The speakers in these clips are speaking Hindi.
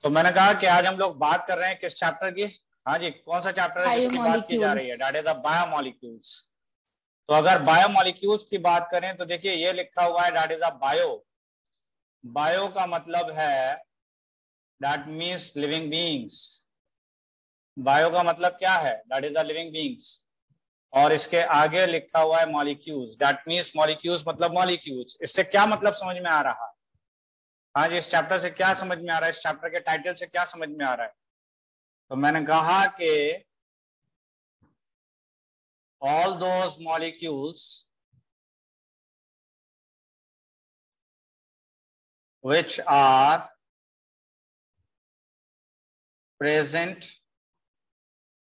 तो मैंने कहा कि आज हम लोग बात कर रहे हैं किस चैप्टर की। हाँ जी, कौन सा चैप्टर है जिसकी बात की जा रही है? That is the biomolecules. तो अगर बायोमोलिक्यूल्स की बात करें तो देखिए ये लिखा हुआ है that is the bio. Bio का मतलब है that means living beings. Bio का मतलब क्या है? That is the living beings. और इसके आगे लिखा हुआ है मॉलिक्यूल्स, दैट मीन्स मॉलिक्यूल्स मतलब मॉलिक्यूल्स। इससे क्या मतलब समझ में आ रहा है? हाँ जी, इस चैप्टर से क्या समझ में आ रहा है? इस चैप्टर के टाइटल से क्या समझ में आ रहा है? तो मैंने कहा कि all those molecules which are present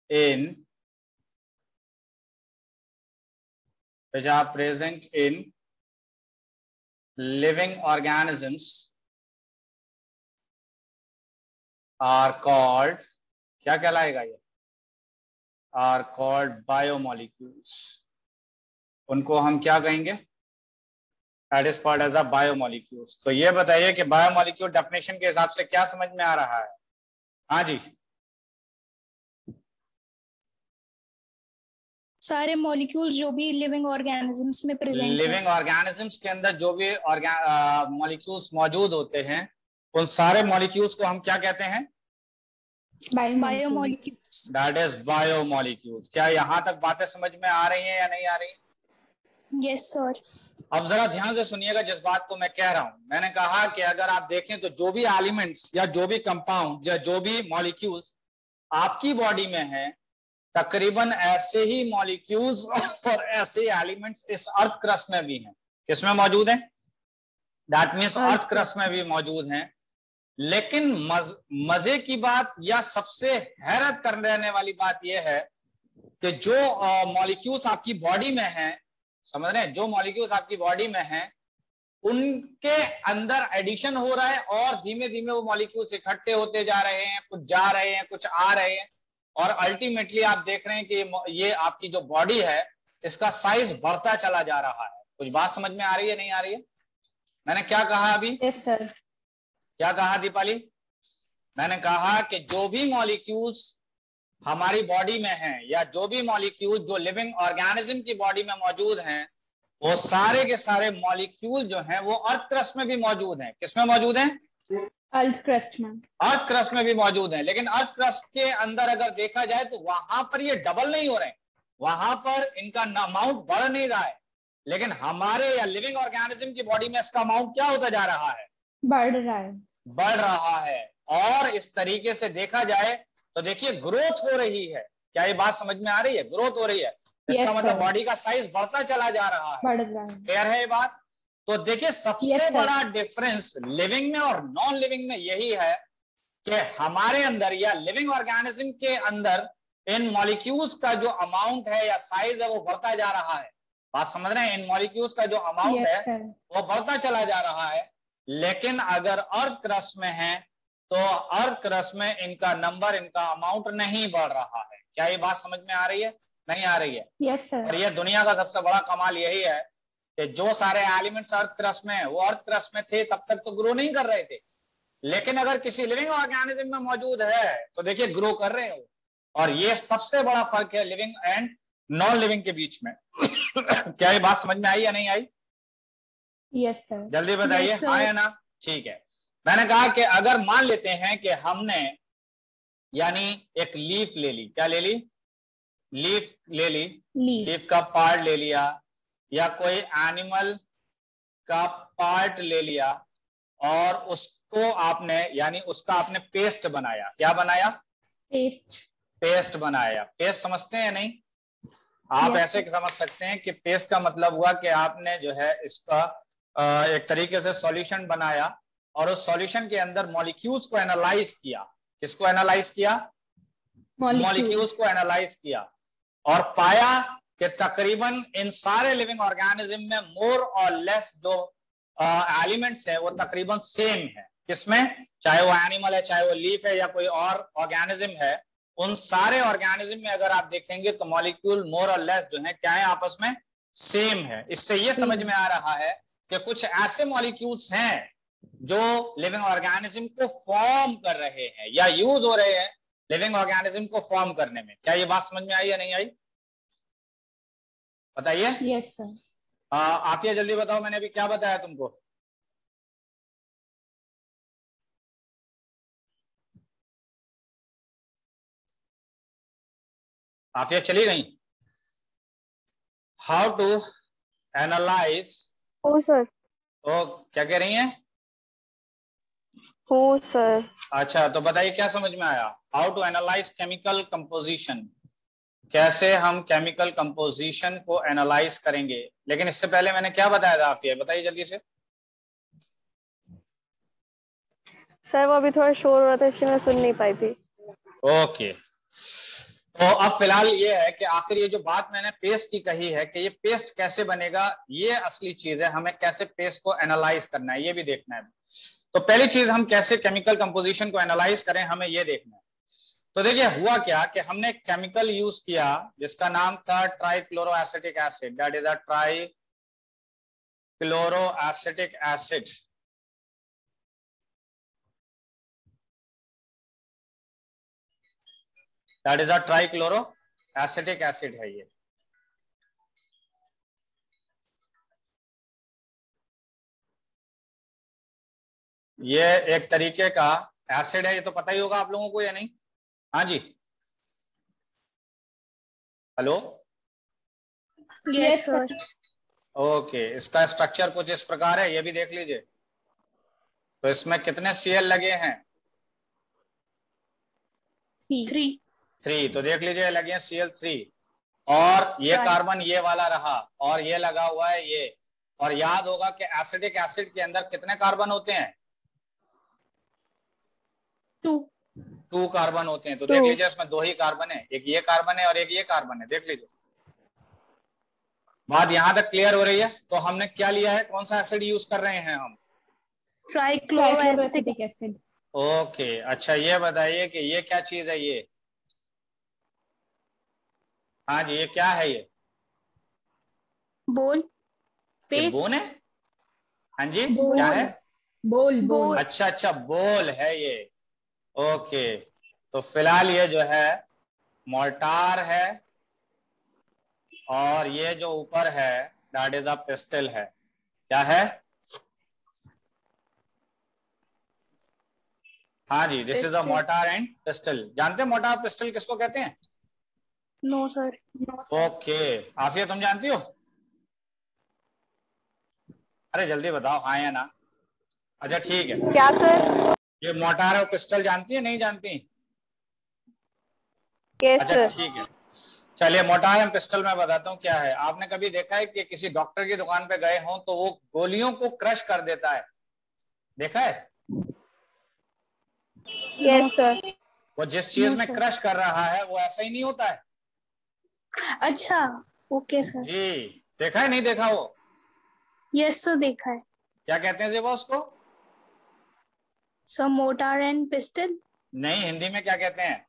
in living organisms are called, क्या कहलाएगा ये? are called biomolecules। उनको हम क्या कहेंगे? That is called as a biomolecules। तो ये बताइए कि बायोमोलिक्यूल डेफिनेशन के हिसाब से क्या समझ में आ रहा है? हाँ जी, सारे मॉलिक्यूल्स जो भी लिविंग ऑर्गेनिजम्स में प्रेजेंट है, लिविंग ऑर्गेनिजम्स के अंदर जो भी मॉलिक्यूल्स मौजूद होते हैं, उन सारे मॉलिक्यूल्स को हम क्या कहते हैं? बायोमोलिक्यूल्स। That is biomolecules. क्या यहाँ तक बातें समझ में आ रही हैं या नहीं आ रही? Yes sir. अब जरा ध्यान से सुनिएगा जिस बात को मैं कह रहा हूं। मैंने कहा कि अगर आप देखें तो जो भी एलिमेंट्स या जो भी कंपाउंड या जो भी मॉलिक्यूल्स आपकी बॉडी में है, तकरीबन ऐसे ही मॉलिक्यूल्स और ऐसे एलिमेंट्स इस अर्थ क्रस्ट में भी हैं। किसमें मौजूद हैं? दैट मीन्स अर्थ क्रस्ट में भी मौजूद हैं। लेकिन मजे की बात या सबसे हैरत करने वाली बात यह है कि जो मॉलिक्यूल्स आपकी बॉडी में हैं, समझ रहे हैं, जो मॉलिक्यूल्स आपकी बॉडी में हैं उनके अंदर एडिशन हो रहा है और धीमे धीमे वो मॉलिक्यूल्स इकट्ठे होते जा रहे हैं, कुछ जा रहे हैं, कुछ आ रहे हैं, और अल्टीमेटली आप देख रहे हैं कि ये आपकी जो बॉडी है इसका साइज बढ़ता चला जा रहा है। कुछ बात समझ में आ रही है, नहीं आ रही है? मैंने क्या कहा अभी? Yes sir. क्या कहा दीपाली? मैंने कहा कि जो भी मॉलिक्यूल्स हमारी बॉडी में हैं या जो भी मॉलिक्यूल जो लिविंग ऑर्गेनिज्म की बॉडी में मौजूद हैं, वो सारे के सारे मॉलिक्यूल जो हैं वो अर्थ क्रस्ट में भी मौजूद हैं। किसमें मौजूद हैं? अर्थ क्रस्ट में। अर्थ क्रस्ट में भी मौजूद हैं। लेकिन अर्थ क्रस्ट के अंदर अगर देखा जाए तो वहां पर ये डबल नहीं हो रहे, वहां पर इनका अमाउंट बढ़ नहीं रहा है। लेकिन हमारे या लिविंग ऑर्गेनिज्म की बॉडी में इसका अमाउंट क्या होता जा रहा है? बढ़ रहा है। बढ़ रहा है। और इस तरीके से देखा जाए तो देखिए ग्रोथ हो रही है। क्या ये बात समझ में आ रही है? ग्रोथ हो रही है, इसका मतलब बॉडी का साइज बढ़ता चला जा रहा है। बढ़ रहा है। क्लियर है ये बात? तो देखिए सबसे बड़ा डिफरेंस लिविंग में और नॉन लिविंग में यही है कि हमारे अंदर या लिविंग ऑर्गेनिज्म के अंदर इन मॉलिक्यूल्स का जो अमाउंट है या साइज है वो बढ़ता जा रहा है। बात समझ रहे हैं? इन मॉलिक्यूल्स का जो अमाउंट है वो बढ़ता चला जा रहा है। लेकिन अगर अर्थ क्रस्ट में है तो अर्थ क्रस्ट में इनका नंबर, इनका अमाउंट नहीं बढ़ रहा है। क्या ये बात समझ में आ रही है, नहीं आ रही है? Yes sir. और ये दुनिया का सबसे बड़ा कमाल यही है कि जो सारे एलिमेंट्स अर्थ क्रस्ट में है वो अर्थ क्रस्ट में थे तब तक तो ग्रो नहीं कर रहे थे, लेकिन अगर किसी लिविंग ऑर्गेनिज्म में मौजूद है तो देखिए ग्रो कर रहे हैं। और ये सबसे बड़ा फर्क है लिविंग एंड नॉन लिविंग के बीच में। क्या ये बात समझ में आई या नहीं आई? Yes sir. जल्दी बताइए। हाँ या ना? ठीक है। मैंने कहा कि अगर मान लेते हैं कि हमने यानी एक लीफ ले ली, क्या ले ली? लीफ ले ली, लीफ का पार्ट ले लिया, या कोई एनिमल का पार्ट ले लिया और उसको आपने यानी उसका आपने पेस्ट बनाया। क्या बनाया? पेस्ट बनाया। पेस्ट समझते हैं नहीं? आप ऐसे समझ सकते हैं कि पेस्ट का मतलब हुआ कि आपने जो है इसका एक तरीके से सॉल्यूशन बनाया और उस सॉल्यूशन के अंदर मॉलिक्यूल्स को एनालाइज किया। किसको एनालाइज किया? मॉलिक्यूल्स को एनालाइज किया और पाया कि तकरीबन इन सारे लिविंग ऑर्गेनिज्म में मोर और लेस जो एलिमेंट्स है वो तकरीबन सेम है। किसमें? चाहे वो एनिमल है, चाहे वो लीफ है, या कोई और ऑर्गेनिज्म है, उन सारे ऑर्गेनिज्म में अगर आप देखेंगे तो मॉलिक्यूल मोर और लेस जो है क्या है? आपस में सेम है। इससे ये समझ में आ रहा है कि कुछ ऐसे मॉलिक्यूल्स हैं जो लिविंग ऑर्गेनिज्म को फॉर्म कर रहे हैं या यूज हो रहे हैं लिविंग ऑर्गेनिज्म को फॉर्म करने में। क्या ये बात समझ में आई या नहीं आई, बताइए। Yes sir. आतिया जल्दी बताओ, मैंने अभी क्या बताया तुमको? आतिया चली गई। How to analyse. हो सर। ओ क्या कह रही हैं? हो सर। अच्छा तो बताइए क्या समझ में आया? How to analyse chemical composition, कैसे हम केमिकल कंपोजिशन को एनालाइज करेंगे। लेकिन इससे पहले मैंने क्या बताया था आपको, बताइए जल्दी से। सर वो अभी थोड़ा शोर हो रहा था इसलिए मैं सुन नहीं पाई थी। ओके तो अब फिलहाल ये है कि आखिर ये जो बात मैंने पेस्ट की कही है कि ये पेस्ट कैसे बनेगा, ये असली चीज है। हमें कैसे पेस्ट को एनालाइज करना है ये भी देखना है। तो पहली चीज, हम कैसे केमिकल कंपोजिशन को एनालाइज करें, हमें ये देखना है। तो देखिए हुआ क्या कि हमने एक केमिकल यूज किया जिसका नाम था trichloro acetic acid, that is a trichloro acetic acid. That is a trichloro acetic acid है ये। एक तरीके का एसिड है, ये तो पता ही होगा आप लोगों को या नहीं? हाँ जी, हेलो। Yes sir. ओके इसका स्ट्रक्चर कुछ इस प्रकार है, ये भी देख लीजिए। तो इसमें कितने Cl लगे हैं? 3। तो देख लीजिए लगे हैं Cl3। और ये कार्बन ये वाला रहा और ये लगा हुआ है ये। और याद होगा कि एसिडिक एसिड के अंदर कितने कार्बन होते हैं? 2 कार्बन होते हैं। तो देख लीजिए इसमें 2 ही कार्बन है, एक ये कार्बन है और एक ये कार्बन है, देख लीजिए। बात यहां तक क्लियर हो रही है? तो हमने क्या लिया है, कौन सा एसिड यूज कर रहे हैं हम? Trichloroacetic acid. ओके अच्छा ये बताइए कि ये क्या चीज है ये? हाँ जी, ये क्या है ये? बोल। ये बोन है? हाँ जी बोल। क्या है? बोल। अच्छा बोल है ये। ओके तो फिलहाल ये जो है मोर्टार है और ये जो ऊपर है दैट इज अ पिस्टल है। क्या है? हाँ जी, this is a mortar and pistol. जानते हैं मोर्टार पिस्टल किसको कहते हैं? No sir. ओके आफिया तुम जानती हो? अरे जल्दी बताओ हाँ या ना। अच्छा ठीक है। क्या सर? ये मोर्टार और पिस्टल जानती है नहीं जानती? यस अच्छा सर। ठीक है, चलिए मोर्टार एंड पिस्टल में बताता हूँ क्या है। आपने कभी देखा है कि किसी डॉक्टर की दुकान पे गए हों तो वो गोलियों को क्रश कर देता है, देखा है? Yes sir. वो जिस चीज में क्रश कर रहा है वो ऐसा ही नहीं होता है। अच्छा ओके सर। जी देखा है नहीं देखा वो? यस सर देखा है। क्या कहते हैं जी वो उसको? Sir motor and pistol. नहीं, हिंदी में क्या कहते हैं?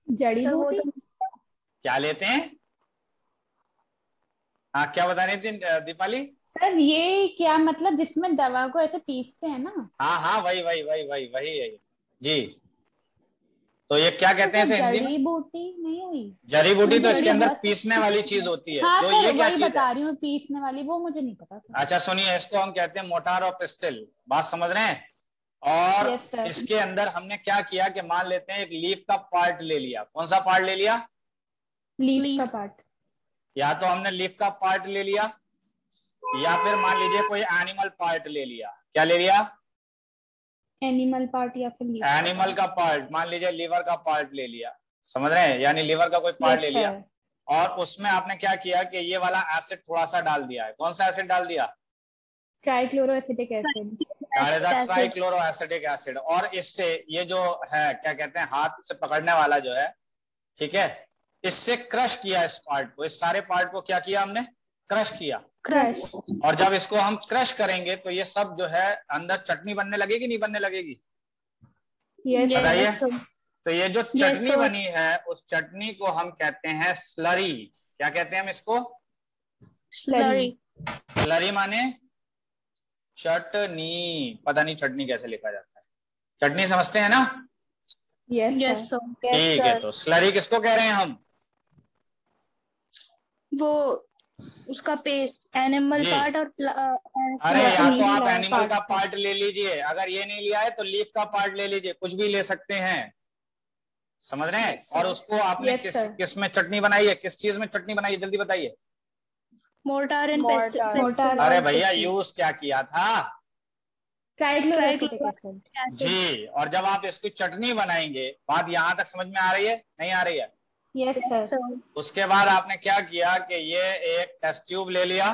जड़ी बूटी। क्या लेते हैं? हाँ क्या बता रही थी दीपाली? सर ये क्या मतलब जिसमें दवा को ऐसे पीसते हैं ना? हाँ हाँ वही वही वही वही वही है जी। तो ये क्या कहते हैं इसे हिंदी में? जड़ी बूटी नहीं हुई? जड़ी बूटी तो इसके अंदर बस पीसने वाली चीज होती है। हाँ जो सर ये क्या वही चीज है? बता रही हूँ, पीसने वाली, वो मुझे नहीं पता सर। अच्छा सुनिए, इसको हम कहते हैं मोटार और पिस्टल, बात समझ रहे हैं? और यस सर। इसके अंदर हमने क्या किया कि मान लेते हैं एक लीफ का पार्ट ले लिया। कौन सा पार्ट ले लिया? लीफ का पार्ट। या तो हमने लीफ का पार्ट ले लिया या फिर मान लीजिए कोई एनिमल पार्ट ले लिया। क्या ले लिया? एनिमल पार्ट या फिर एनिमल का पार्ट, मान लीजिए लीवर का पार्ट ले लिया, समझ रहे हैं? यानी लीवर का कोई पार्ट ले लिया और उसमें आपने क्या किया कि ये वाला एसिड थोड़ा सा डाल दिया है। कौन सा एसिड डाल दिया? Trichloroacetic acid. Trichloro acetic acid. और इससे ये जो है क्या कहते हैं, हाथ से पकड़ने वाला जो है, ठीक है, इससे क्रश किया इस पार्ट को, इस सारे पार्ट को क्या किया हमने? क्रश किया। क्रश। और जब इसको हम क्रश करेंगे तो ये सब जो है अंदर चटनी बनने लगेगी नहीं बनने लगेगी? बताइए। तो ये जो चटनी बनी है उस चटनी को हम कहते हैं स्लरी। क्या कहते हैं हम इसको? स्लरी। स्लरी माने चटनी, पता नहीं चटनी कैसे लिखा जाता है, चटनी समझते हैं ना? Yes sir. ठीक है, तो स्लरी किसको कह रहे हैं हम? वो उसका पेस्ट, एनिमल जी। पार्ट और अरे या तो आप का एनिमल का part पार्ट ले लीजिए, अगर ये नहीं लिया है तो लीफ का पार्ट ले लीजिए, कुछ भी ले सकते हैं, समझ रहे हैं? Yes, और sir. उसको आपने Yes, sir. किस में चटनी बनाई है, किस चीज में चटनी बनाई है, जल्दी बताइए। मोर्टार एंड Mortar अरे और भैया pestis. यूज क्या किया था? Trichloroacetic acid. जी, और जब आप इसकी चटनी बनाएंगे, बात यहां तक समझ में आ रही है, नहीं आ रही है? Yes sir. उसके बाद आपने क्या किया कि ये एक टेस्ट ट्यूब ले लिया,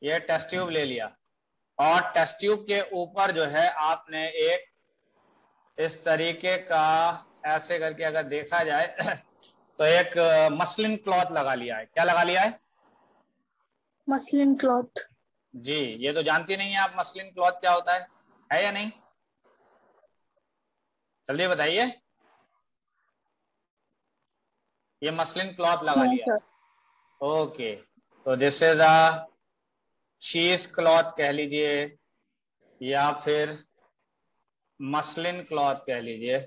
ये टेस्ट ट्यूब ले लिया, और टेस्ट ट्यूब के ऊपर जो है आपने एक इस तरीके का ऐसे करके अगर देखा जाए तो एक मसलिन क्लॉथ लगा लिया है। क्या लगा लिया है? Muslin cloth. जी, ये तो जानती नहीं है आप मसलिन क्लॉथ क्या होता है या नहीं? जल्दी बताइए। ये मसलिन क्लॉथ लगा लिया। ओके, तो दिस इज अ चीज क्लॉथ कह लीजिए, या फिर मसलिन क्लॉथ कह लीजिए।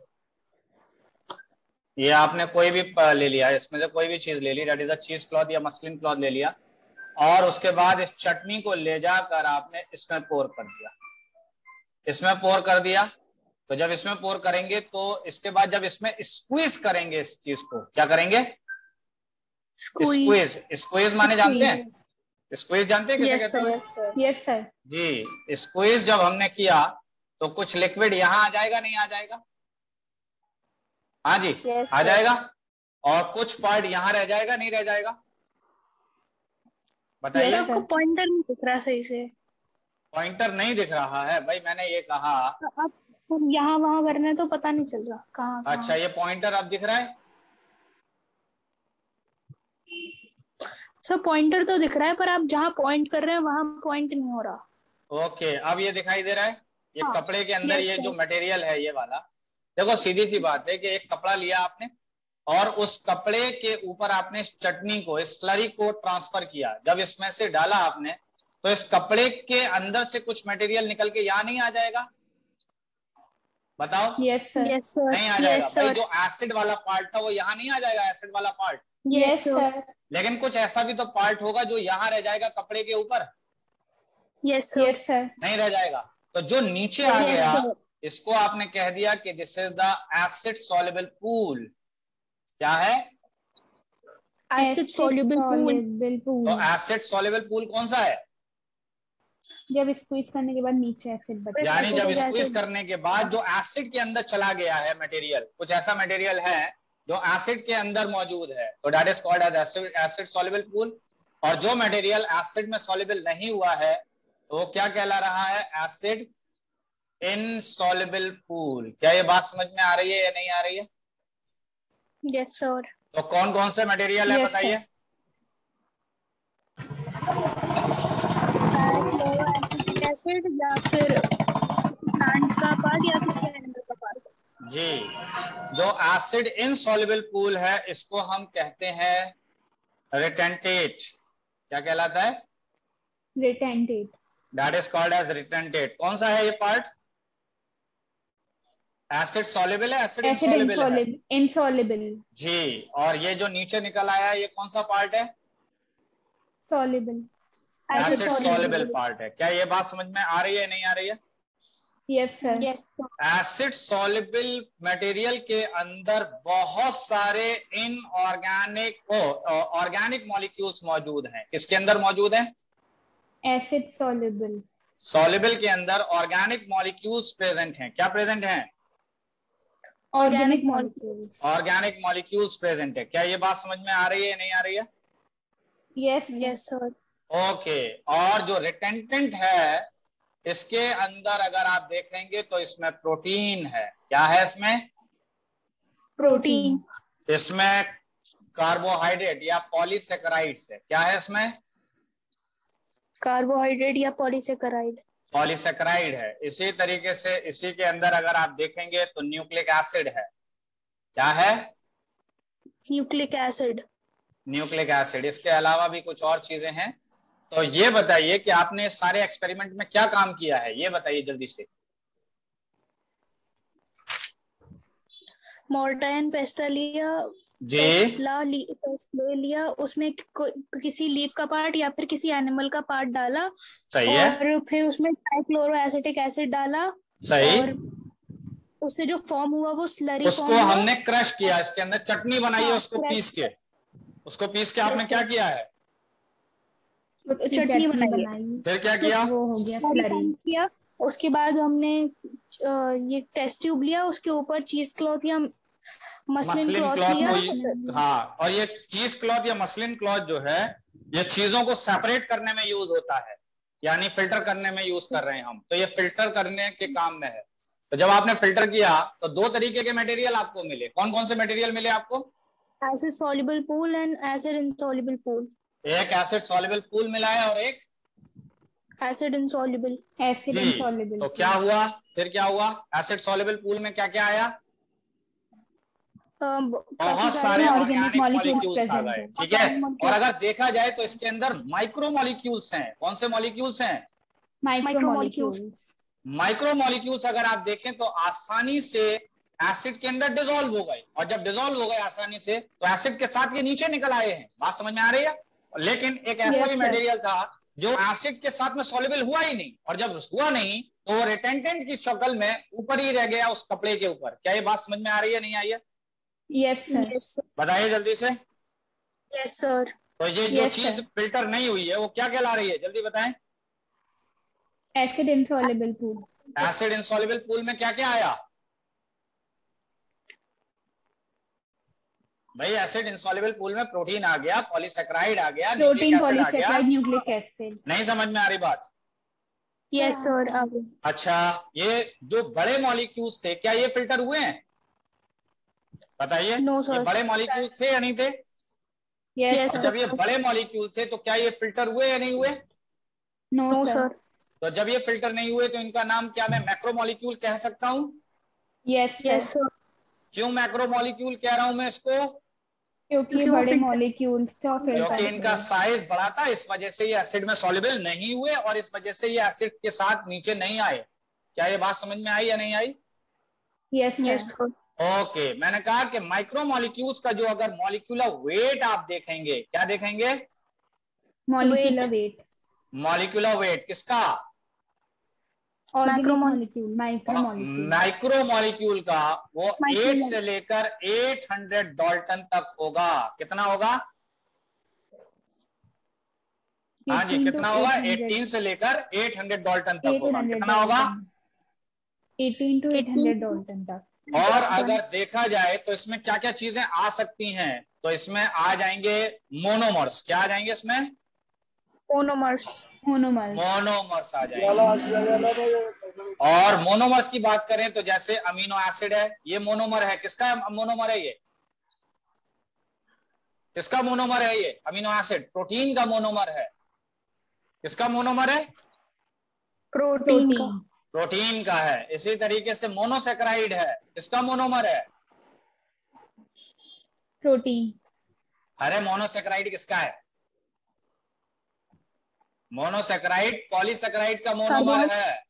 ये आपने कोई भी ले लिया, इसमें से कोई भी चीज ले ली, दैट इज अ चीज क्लॉथ या मसलिन क्लॉथ ले लिया, और उसके बाद इस चटनी को ले जाकर आपने इसमें पोर कर दिया, इसमें पोर कर दिया। तो जब इसमें पोर करेंगे तो इसके बाद जब इसमें स्क्वीज करेंगे इस चीज को, क्या करेंगे? स्क्वीज। स्क्वीज माने जानते हैं? स्क्वीज जानते हैं किसे कहते हैं? Yes sir. जी, स्क्वीज जब हमने किया तो कुछ लिक्विड यहां आ जाएगा, नहीं आ जाएगा? हाँ जी, आ जाएगा। और कुछ पार्ट यहां रह जाएगा, नहीं रह जाएगा? बताइए। आपको पॉइंटर नहीं दिख रहा सही से? पॉइंटर नहीं दिख रहा है भाई, मैंने ये कहा। आप यहाँ वहां करने तो पता नहीं चल रहा कहाँ। अच्छा, ये पॉइंटर अब दिख रहा है? सर पॉइंटर तो दिख रहा है, पर आप जहाँ पॉइंट कर रहे हैं वहां पॉइंट नहीं हो रहा। ओके, अब ये दिखाई दे रहा है? ये हाँ, कपड़े के अंदर ये जो मटेरियल है ये वाला, देखो सीधी सी बात है कि एक कपड़ा लिया आपने और उस कपड़े के ऊपर आपने इस चटनी को, इस स्लरी को ट्रांसफर किया। जब इसमें से डाला आपने तो इस कपड़े के अंदर से कुछ मटेरियल निकल के यहाँ नहीं आ जाएगा? बताओ। Yes sir. नहीं आ जाएगा भाई, जो एसिड वाला पार्ट था वो यहाँ नहीं आ जाएगा, एसिड वाला पार्ट। Yes sir. लेकिन कुछ ऐसा भी तो पार्ट होगा जो यहाँ रह जाएगा कपड़े के ऊपर। Yes sir. नहीं रह जाएगा। तो जो नीचे आ गया इसको आपने कह दिया कि this is the acid soluble pool. क्या है? Acid soluble pool. तो एसिड सॉल्युबल पूल कौन सा है? जब स्क्वीज करने के बाद नीचे एसिड बचा, यानी जब स्क्वीज करने के बाद जो एसिड के अंदर चला गया है मटेरियल, कुछ ऐसा मटेरियल है जो एसिड के अंदर मौजूद है, तो that is called as acid soluble pool. और जो मटेरियल एसिड में सॉल्युबल नहीं हुआ है तो वो क्या कहला रहा है? Acid insoluble pool. क्या ये बात समझ में आ रही है या नहीं आ रही है? Yes sir. तो कौन कौन से मटेरियल है बताइए? एसिड या फिर प्लांट का पार्ट या किसी एनिमल का पार्ट। जी, जो एसिड इनसॉल्युबल पूल है इसको हम कहते हैं रिटेंटेट। क्या कहलाता है? Retentate. That is called as retentate. कौन सा है ये पार्ट? एसिड सॉल्युबल है, एसिड इनसॉल्युबल है? इनसॉल्युबल। जी, और ये जो नीचे निकल आया है ये कौन सा पार्ट है? सॉल्युबल। एसिड सॉल्युबल पार्ट है। क्या ये बात समझ में आ रही है नहीं आ रही है? Yes sir. Acid soluble material के अंदर बहुत सारे इनऑर्गेनिक ऑर्गेनिक मॉलिक्यूल्स मौजूद हैं। किसके अंदर मौजूद हैं? Acid soluble. सॉल्युबल के अंदर ऑर्गेनिक मॉलिक्यूल्स प्रेजेंट हैं। क्या प्रेजेंट हैं? Organic molecules. Organic molecules present है। क्या ये बात समझ में आ रही है नहीं आ रही है? Yes sir. ओके, और जो रिटेंटेंट है इसके अंदर अगर आप देखेंगे तो इसमें प्रोटीन है। क्या है इसमें? प्रोटीन। इसमें कार्बोहाइड्रेट या पॉलीसेकेराइड्स है। क्या है इसमें? कार्बोहाइड्रेट या पॉलीसेकेराइड। पॉलीसेकेराइड है। इसी तरीके से इसी के अंदर अगर आप देखेंगे तो न्यूक्लिक एसिड है। क्या है? Nucleic acid. Nucleic acid. इसके अलावा भी कुछ और चीजें हैं तो ये बताइए कि आपने सारे एक्सपेरिमेंट में क्या काम किया है, ये बताइए जल्दी से। मोर्टा एंड पेस्टा लिया, जी पेस्ट ले लिया, उसमें किसी लीफ का पार्ट या फिर किसी एनिमल का पार्ट डाला, सही है, और फिर उसमें ट्राइक्लोरोएसिटिक एसिड डाला, सही, और उससे जो फॉर्म हुआ वो स्लरी उसको फॉर्म हुआ। हमने क्रश किया, इसके अंदर चटनी बनाई है, हाँ, उसको क्रश पीस के, उसको पीस के आपने Yes, क्या sir. किया है, उसकी चटनी बनाई है। बनाई, फिर क्या किया, वो हो गया Slurry स्लरी। form किया। उसके बाद हमने ये टेस्ट ट्यूब लिया, उसके ऊपर चीज क्लॉथ या मसलिन मसलिन क्लॉथ क्लॉथ लिया। को, हाँ, और ये चीज क्लॉथ या मसलिन क्लॉथ जो है ये चीजों को सेपरेट करने में यूज होता है, यानी फिल्टर करने में यूज कर रहे हैं हम, तो ये फिल्टर करने के काम में है। तो जब आपने फिल्टर किया तो दो तरीके के मटेरियल आपको मिले, कौन कौन से मटेरियल मिले आपको, acid soluble pool and acid insoluble pool. एक एसिड सॉल्युबल पूल मिला है और एक एसिड इनसॉल्युबल। एसिड जी, इनसॉल्युबल। तो क्या हुआ, फिर क्या हुआ, एसिड सॉल्युबल पूल में क्या क्या आया, बहुत सारे ऑर्गेनिक मॉलिक्यूल्स आ गए, ठीक है। और अगर देखा जाए तो इसके अंदर माइक्रो मॉलिक्यूल्स हैं, कौन से मॉलिक्यूल्स हैं, माइक्रो मॉलिक्यूल्स। माइक्रो मॉलिक्यूल्स अगर आप देखें तो आसानी से एसिड के अंदर डिसॉल्व हो गए, और जब डिसॉल्व हो गए आसानी से तो एसिड के साथ ये नीचे निकल आए हैं, बात समझ में आ रही है। लेकिन एक ऐसा भी मटेरियल था जो एसिड के साथ में सॉल्युबल हुआ ही नहीं, और जब हुआ नहीं तो वो रिटेंटेंट की शक्ल में ऊपर ही रह गया उस कपड़े के ऊपर। क्या ये बात समझ में आ रही है, नहीं आई है, यस सर। बताइए जल्दी से। Yes sir. तो ये जो चीज फिल्टर नहीं हुई है वो क्या कहला रही है, जल्दी बताएं। Acid insoluble pool. Acid insoluble pool में क्या क्या आया भाई, एसिड इनसॉल्युबल पूल में प्रोटीन आ गया, पॉलीसेकेराइड आ गया, प्रोटीन, न्यूक्लिक एसिड आ गया, पॉलीसेकेराइड, न्यूक्लिक एसिड। नहीं समझ में आ रही बात। Yes sir. अच्छा, ये जो बड़े मॉलिक्यूल्स थे क्या ये फिल्टर हुए हैं, बताइए। नो ये सर। बड़े मॉलिक्यूल थे या नहीं थे, यस और जब ये बड़े मॉलिक्यूल थे तो क्या ये फिल्टर हुए या नहीं हुए, नो सर। तो जब ये फिल्टर नहीं हुए तो इनका नाम क्या मैं मैक्रो मॉलिक्यूल कह सकता हूं, यस सर। क्यों मैक्रो मॉलिक्यूल कह रहा हूं मैं इसको, क्योंकि ये बड़े मॉलिक्यूल्स थे और क्योंकि फिल्टर इनका साइज बड़ा था, इस वजह से ये एसिड में सॉल्युबल नहीं हुए और इस वजह से ये एसिड के साथ नीचे नहीं आए। क्या ये बात समझ में आई या नहीं आई। Yes sir. ओके, मैंने कहा कि माइक्रो मॉलिक्यूल्स का जो अगर मॉलिक्यूलर वेट आप देखेंगे, क्या देखेंगे, मॉलिक्यूलर वेट। मॉलिक्यूलर वेट किसका, माइक्रो मॉलिक्यूल। माइक्रो मॉलिक्यूल का वो 8 से लेकर 800 डाल्टन तक होगा। कितना होगा, हाँ जी, कितना होगा, 18 से लेकर 800 डाल्टन तक होगा। कितना होगा, 18 to 800 डाल्टन तक। और अगर देखा जाए तो इसमें क्या क्या चीजें आ सकती हैं, तो इसमें आ जाएंगे मोनोमर्स, क्या आ जाएंगे इसमें, मोनोमर्स आ जाएंगे। और मोनोमर्स की बात करें तो जैसे अमीनो एसिड है, ये मोनोमर है, किसका मोनोमर है ये, किसका मोनोमर है ये, अमीनो एसिड प्रोटीन का मोनोमर है, किसका मोनोमर है, प्रोटीन का है। इसी तरीके से मोनोसेकेराइड है, किसका मोनोमर है, प्रोटीन। अरे मोनोसेकेराइड किसका है, मोनोसेकेराइड पॉलीसेकेराइड का मोनोमर है,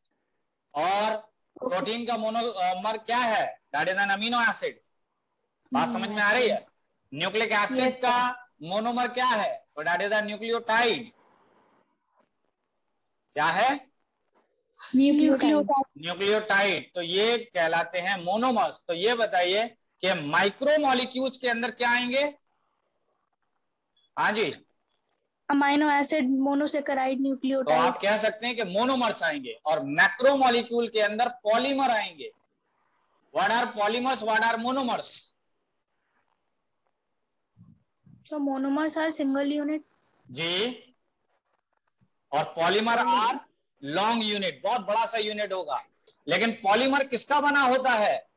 और प्रोटीन का मोनोमर क्या है, that is an amino acid. बात समझ में आ रही है। न्यूक्लिक एसिड का मोनोमर क्या है, तो दैट इज एन न्यूक्लियोटाइड। क्या है, न्यूक्लियोटाइड। तो ये कहलाते हैं मोनोमर्स। तो ये बताइए कि माइक्रो मॉलिक्यूल्स के अंदर क्या आएंगे, हाँ जी, अमीनो एसिड, मोनोसेकेराइड, तो न्यूक्लियोटाइड। आप कह सकते हैं कि मोनोमर्स आएंगे, और मैक्रो मॉलिक्यूल के अंदर पॉलीमर आएंगे। What are polymers, what are monomers, So monomers are single unit. जी, और पॉलीमर आर लॉन्ग यूनिट, बहुत बड़ा सा यूनिट होगा। लेकिन पॉलीमर किसका बना होता है,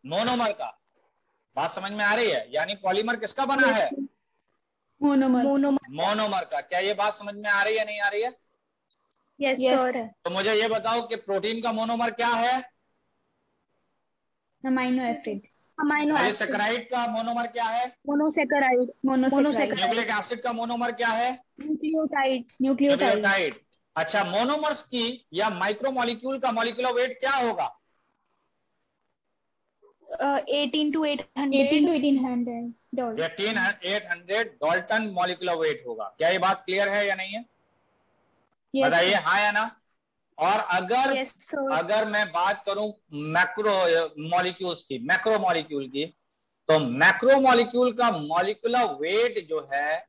मोनोमर का। बात समझ में आ रही है, यानी पॉलीमर किसका बना है, मोनोमर का। क्या ये बात समझ में आ रही है, नहीं आ रही है। Yes sir. तो मुझे ये बताओ कि प्रोटीन का मोनोमर क्या है, amino acid. Amino acid. Polysaccharide का मोनोमर क्या है? मोनोसेकेराइड। न्यूक्लिक एसिड का मोनोमर क्या है? न्यूक्लियोटाइड। अच्छा, मोनोमर्स की या माइक्रोमोलिक्यूल का मॉलिक्यूलर वेट क्या होगा? 18 to 800 डाल्टन मॉलिक्यूलर वेट होगा। क्या ये बात क्लियर है या नहीं है? बताइए हाँ या ना। और अगर मैं बात करूं मैक्रो मॉलिक्यूल्स की, मैक्रो मॉलिक्यूल की, तो मैक्रो मॉलिक्यूल का मॉलिक्यूलर वेट जो है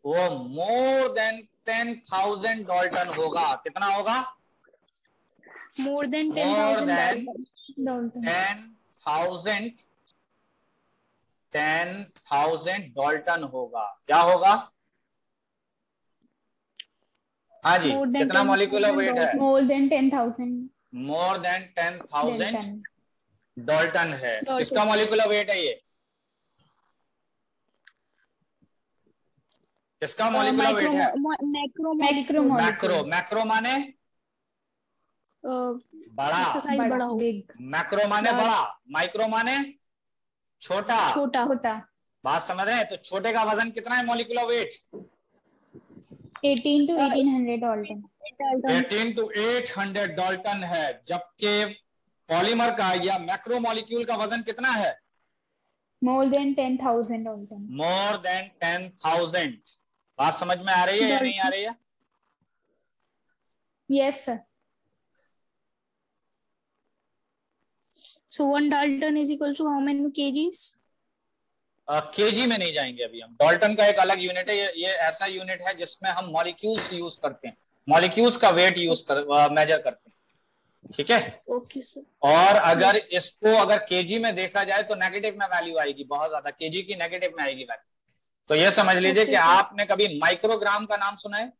वो मोर देन 10,000 डाल्टन होगा। कितना होगा? मोर देन 10,000 डाल्टन होगा। क्या होगा? हाँ जी, कितना मॉलिक्यूलर वेट है? मोर देन 10,000 डाल्टन है। किसका मॉलिक्यूलर वेट है ये? किसका मॉलिक्यूलर वेट है? मैक्रो माने बड़ा, मैक्रो माने बड़ा, माइक्रो माने छोटा। बात समझ रहे हैं? तो छोटे का वजन कितना है molecular weight? 18 to 1800 Dalton. 18 to 800 Dalton है। जबकि पॉलीमर का या मैक्रो मॉलिक्यूल का वजन कितना है? More than 10,000 Dalton. More than 10,000। बात समझ में आ रही है या नहीं आ रही है? Yes sir. So 1 Dalton is equal to how many kgs? KG में नहीं जाएंगे अभी हम। डाल्टन का एक अलग यूनिट है। ये ऐसा यूनिट है जिसमें हम मॉलिक्यूल्स यूज करते हैं, मॉलिक्यूल्स का वेट मेजर करते हैं। ठीक है? Okay sir. और अगर इसको अगर केजी में देखा जाए तो नेगेटिव में वैल्यू आएगी, बहुत ज्यादा केजी की नेगेटिव में आएगी वैल्यू। तो ये समझ लीजिए कि आपने कभी माइक्रोग्राम का नाम सुना है?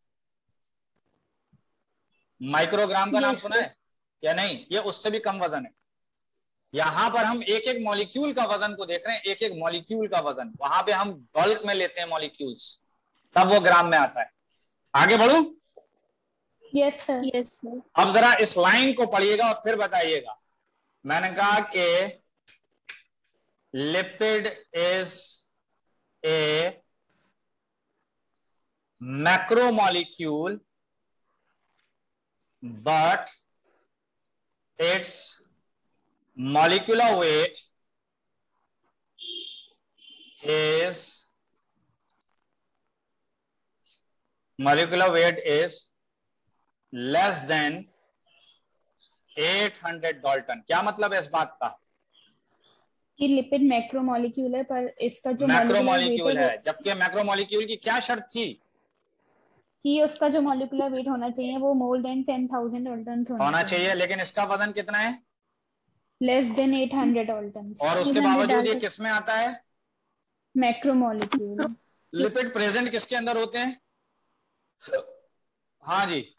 माइक्रोग्राम का नाम सुना है या नहीं? ये उससे भी कम वजन है। यहां पर हम एक एक मॉलिक्यूल का वजन को देख रहे हैं, एक एक मॉलिक्यूल का वजन। वहां पे हम बल्क में लेते हैं मॉलिक्यूल्स, तब वो ग्राम में आता है। आगे बढ़ूं? Yes sir. अब जरा इस लाइन को पढ़िएगा और फिर बताइएगा। मैंने कहा कि lipid is a macromolecule but its molecular weight is less than 800 Dalton. क्या मतलब है इस बात का? कि लिपिड मैक्रोमोलिक्यूल है पर इसका जो मैक्रोमोलिक्यूल है, जबकि मैक्रोमोलिक्यूल की क्या शर्त थी कि उसका जो मॉलिक्यूलर वेट होना चाहिए वो मोर देन 10,000 डाल्टन होना चाहिए, लेकिन इसका वजन कितना है? Less than 800 Dalton. और उसके बावजूद ये किस में आता है? मैक्रोमोलिक्यूल। लिपिड प्रेजेंट किसके अंदर होते हैं? हाँ जी,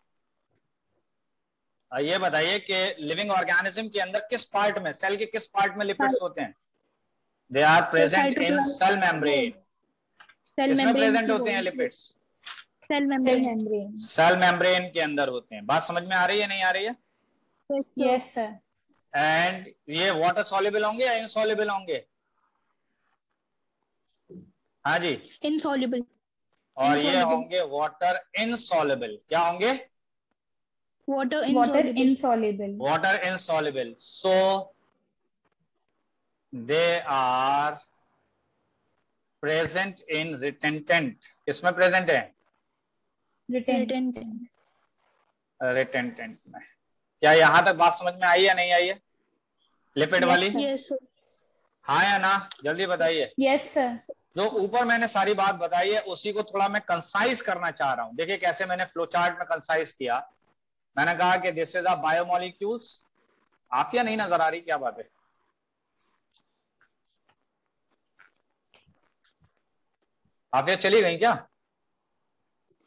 ये बताइए कि लिविंग ऑर्गेनिज्म के अंदर किस पार्ट में, सेल के किस पार्ट में लिपिड्स होते हैं? They are present in cell membrane. किसमें प्रेजेंट होते हैं लिपिड्स? सेल मेम्ब्रेन के अंदर होते हैं। बात समझ में आ रही है नहीं आ रही है? Yes sir. एंड ये वाटर सॉल्युबल होंगे या इनसॉल्युबल होंगे? हाँ जी, इनसॉल्युबल। और ये होंगे वाटर इनसॉल्युबल। क्या होंगे? Water insoluble. So they are present in retentate. किसमें प्रेजेंट है? रिटेंटेंट में। क्या यहां तक बात समझ में आई या नहीं आई है लिपिड वाली? Yes sir. हाँ या ना, जल्दी बताइए। Yes sir. जो ऊपर मैंने सारी बात बताई है उसी को थोड़ा मैं कंसाइज करना चाह रहा हूं। देखिए कैसे मैंने फ्लो चार्ट में कंसाइज किया। मैंने कहा कि दिस इज अ बायोमोलिक्यूल्स। आप या नहीं नजर आ रही? क्या बात है? आप ये चली गई क्या?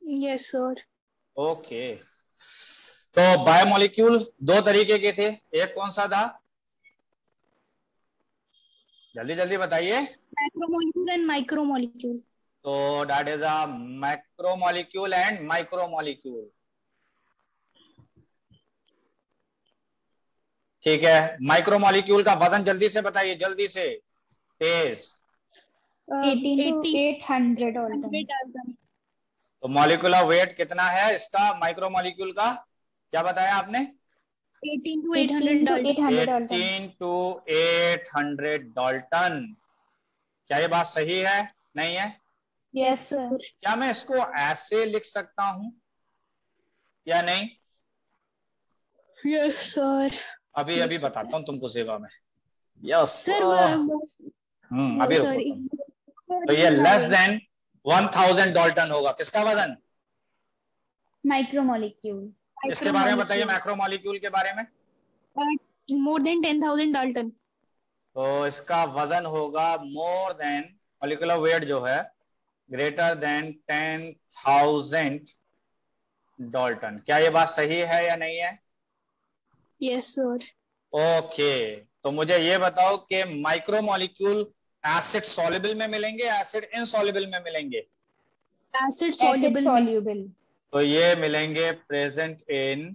Yes sir. ओके, तो बायोमोलिक्यूल दो तरीके के थे। एक कौन सा था? जल्दी जल्दी बताइए। Macromolecule and micromolecule. तो that is a macromolecule and micromolecule. ठीक है, माइक्रोमोलिक्यूल का वजन जल्दी से बताइए, जल्दी से। is 18 to 800 Dalton। तो मॉलिक्यूलर वेट कितना है इसका, माइक्रोमोलिक्यूल का, क्या बताया आपने? 18 to 800 Dalton। 18 to 800 Dalton. क्या ये बात सही है? नहीं है? Yes sir. क्या मैं इसको ऐसे लिख सकता हूं या नहीं? Yes sir. अभी बताता हूं तुमको सेवा में। यस सर अभी रुको। तो ये लेस देन 1000 डाल्टन होगा। किसका वजन? माइक्रोमोलिक्यूल। इसके बारे में बताइए, मैक्रोमोलिक्यूल के बारे में। More than 10,000 Dalton. तो इसका वजन होगा मोर देन, मॉलिक्यूलर वेट जो है ग्रेटर देन 10,000 डाल्टन। क्या ये बात सही है या नहीं है? Yes sir. ओके, तो मुझे ये बताओ कि माइक्रोमोलिक्यूल एसिड सॉल्युबल में मिलेंगे, एसिड इनसॉल्युबल में मिलेंगे? Acid soluble. तो ये मिलेंगे प्रेजेंट इन,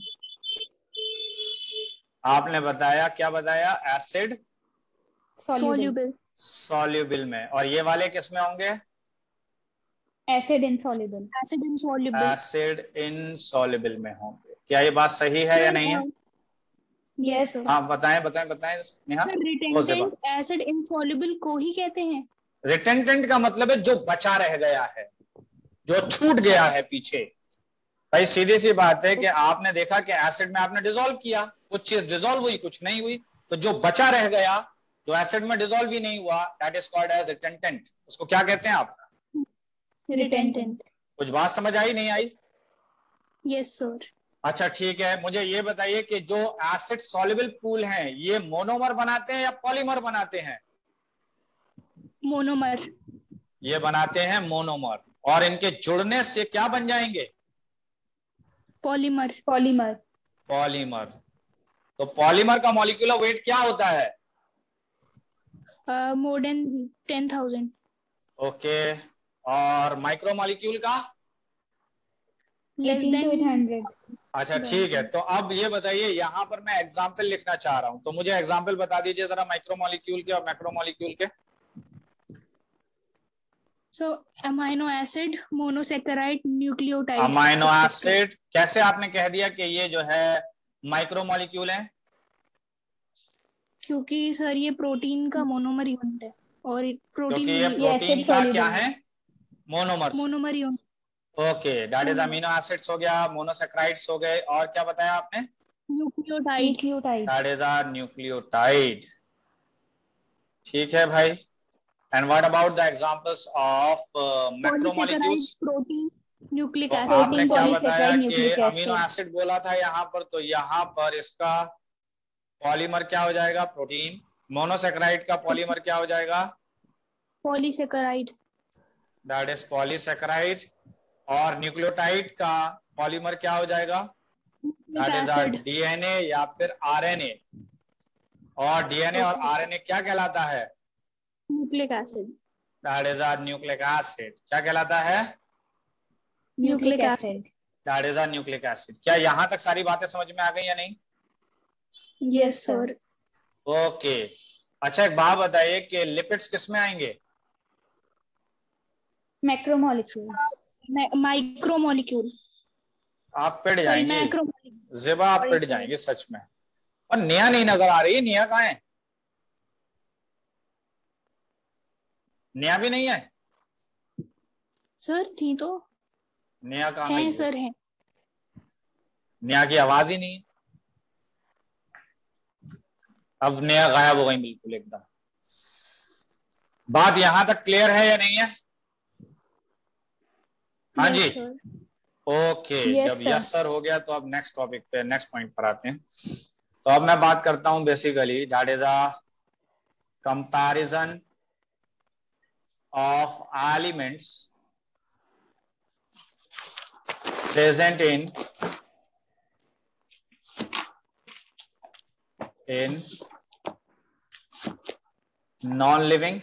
आपने बताया, क्या बताया? एसिड सॉल्युबल में। और ये वाले किस में होंगे? Acid insoluble. एसिड इनसॉल्युबल में होंगे। क्या ये बात सही है या नहीं है? यस। हाँ बताएं नेहा। रिटेंटेंट एसिड इनसॉल्युबल को ही कहते हैं। रिटेंटेंट का मतलब है जो बचा रह गया है, जो छूट गया है पीछे। भाई सीधी सी बात है कि आपने देखा कि एसिड में आपने डिसॉल्व किया, कुछ चीज डिसॉल्व हुई, कुछ नहीं हुई, तो जो बचा रह गया, जो एसिड में डिसॉल्व ही नहीं हुआ, दैट इज कॉल्ड एज रिटेंटेंट। उसको क्या कहते हैं आप? रिटेंटेंट। कुछ बात समझ आई नहीं आई? Yes sir. अच्छा ठीक है, मुझे ये बताइए कि जो एसिड सॉल्युबल पूल हैं, ये मोनोमर बनाते हैं या पॉलीमर बनाते हैं? मोनोमर। ये बनाते हैं मोनोमर। और इनके जुड़ने से क्या बन जाएंगे? पॉलीमर। तो पॉलीमर का मॉलिक्यूलर वेट क्या होता है? More than 10,000। ओके, और माइक्रोमोलिक्यूल का? Less than 800। अच्छा ठीक है, तो अब ये बताइए, यहां पर मैं एग्जाम्पल लिखना चाह रहा हूं, तो मुझे एग्जाम्पल बता दीजिए जरा माइक्रोमोलिक्यूल के और मैक्रोमोलिक्यूल के। So amino acid, monosaccharide, nucleotide. Amino acid कैसे आपने कह दिया कि ये जो है माइक्रोमोलिक्यूल है? क्योंकि सर ये प्रोटीन का मोनोमर यूनिट है, और प्रोटीन क्योंकि ये प्रोटीन का क्या है? Monomer unit. Okay, that is amino acids हो गया, मोनोसेकेराइड्स हो गए, और क्या बताया आपने? Nucleotide. That is a nucleotide. ठीक है भाई। And what about the examples of macromolecules? Protein, nucleic तो एसिड। आपने क्या बताया कि अमीनो एसिड बोला था यहाँ पर, तो यहाँ पर इसका पॉलीमर क्या हो जाएगा? प्रोटीन। मोनोसेकेराइड का पॉलीमर क्या हो जाएगा? पॉलीसेकेराइड। That is polysaccharide. और न्यूक्लियोटाइड का पॉलीमर क्या हो जाएगा? दैट इज डीएनए या फिर आरएनए। और डीएनए और आरएनए क्या कहलाता है? Nucleic acid. That is a nucleic acid. क्या कहलाता है? Nucleic acid. That is a nucleic acid. क्या यहां तक सारी बातें समझ में आ गई या नहीं? Yes sir. ओके, अच्छा एक बात बताइए कि लिपिड्स किस में आएंगे? मैक्रोमोलिक्यूल। माइक्रोमोलिक्यूल। आप पिट जाएंगे ज़िबा, आप पिट जाएंगे सच में। और नेहा नहीं नजर आ रही। नेहा कहाँ है? नेहा भी नहीं है सर। थी तो। नेहा कहाँ है गई? सर है। नेहा की आवाज ही नहीं है। अब नेहा गायब हो गई बिल्कुल एकदम। बात यहां तक क्लियर है या नहीं है? हाँ जी। ओके, जब यस सर हो गया तो अब नेक्स्ट टॉपिक पे, नेक्स्ट पॉइंट पर आते हैं। तो अब मैं बात करता हूं basically, that is a comparison of elements present in non-living,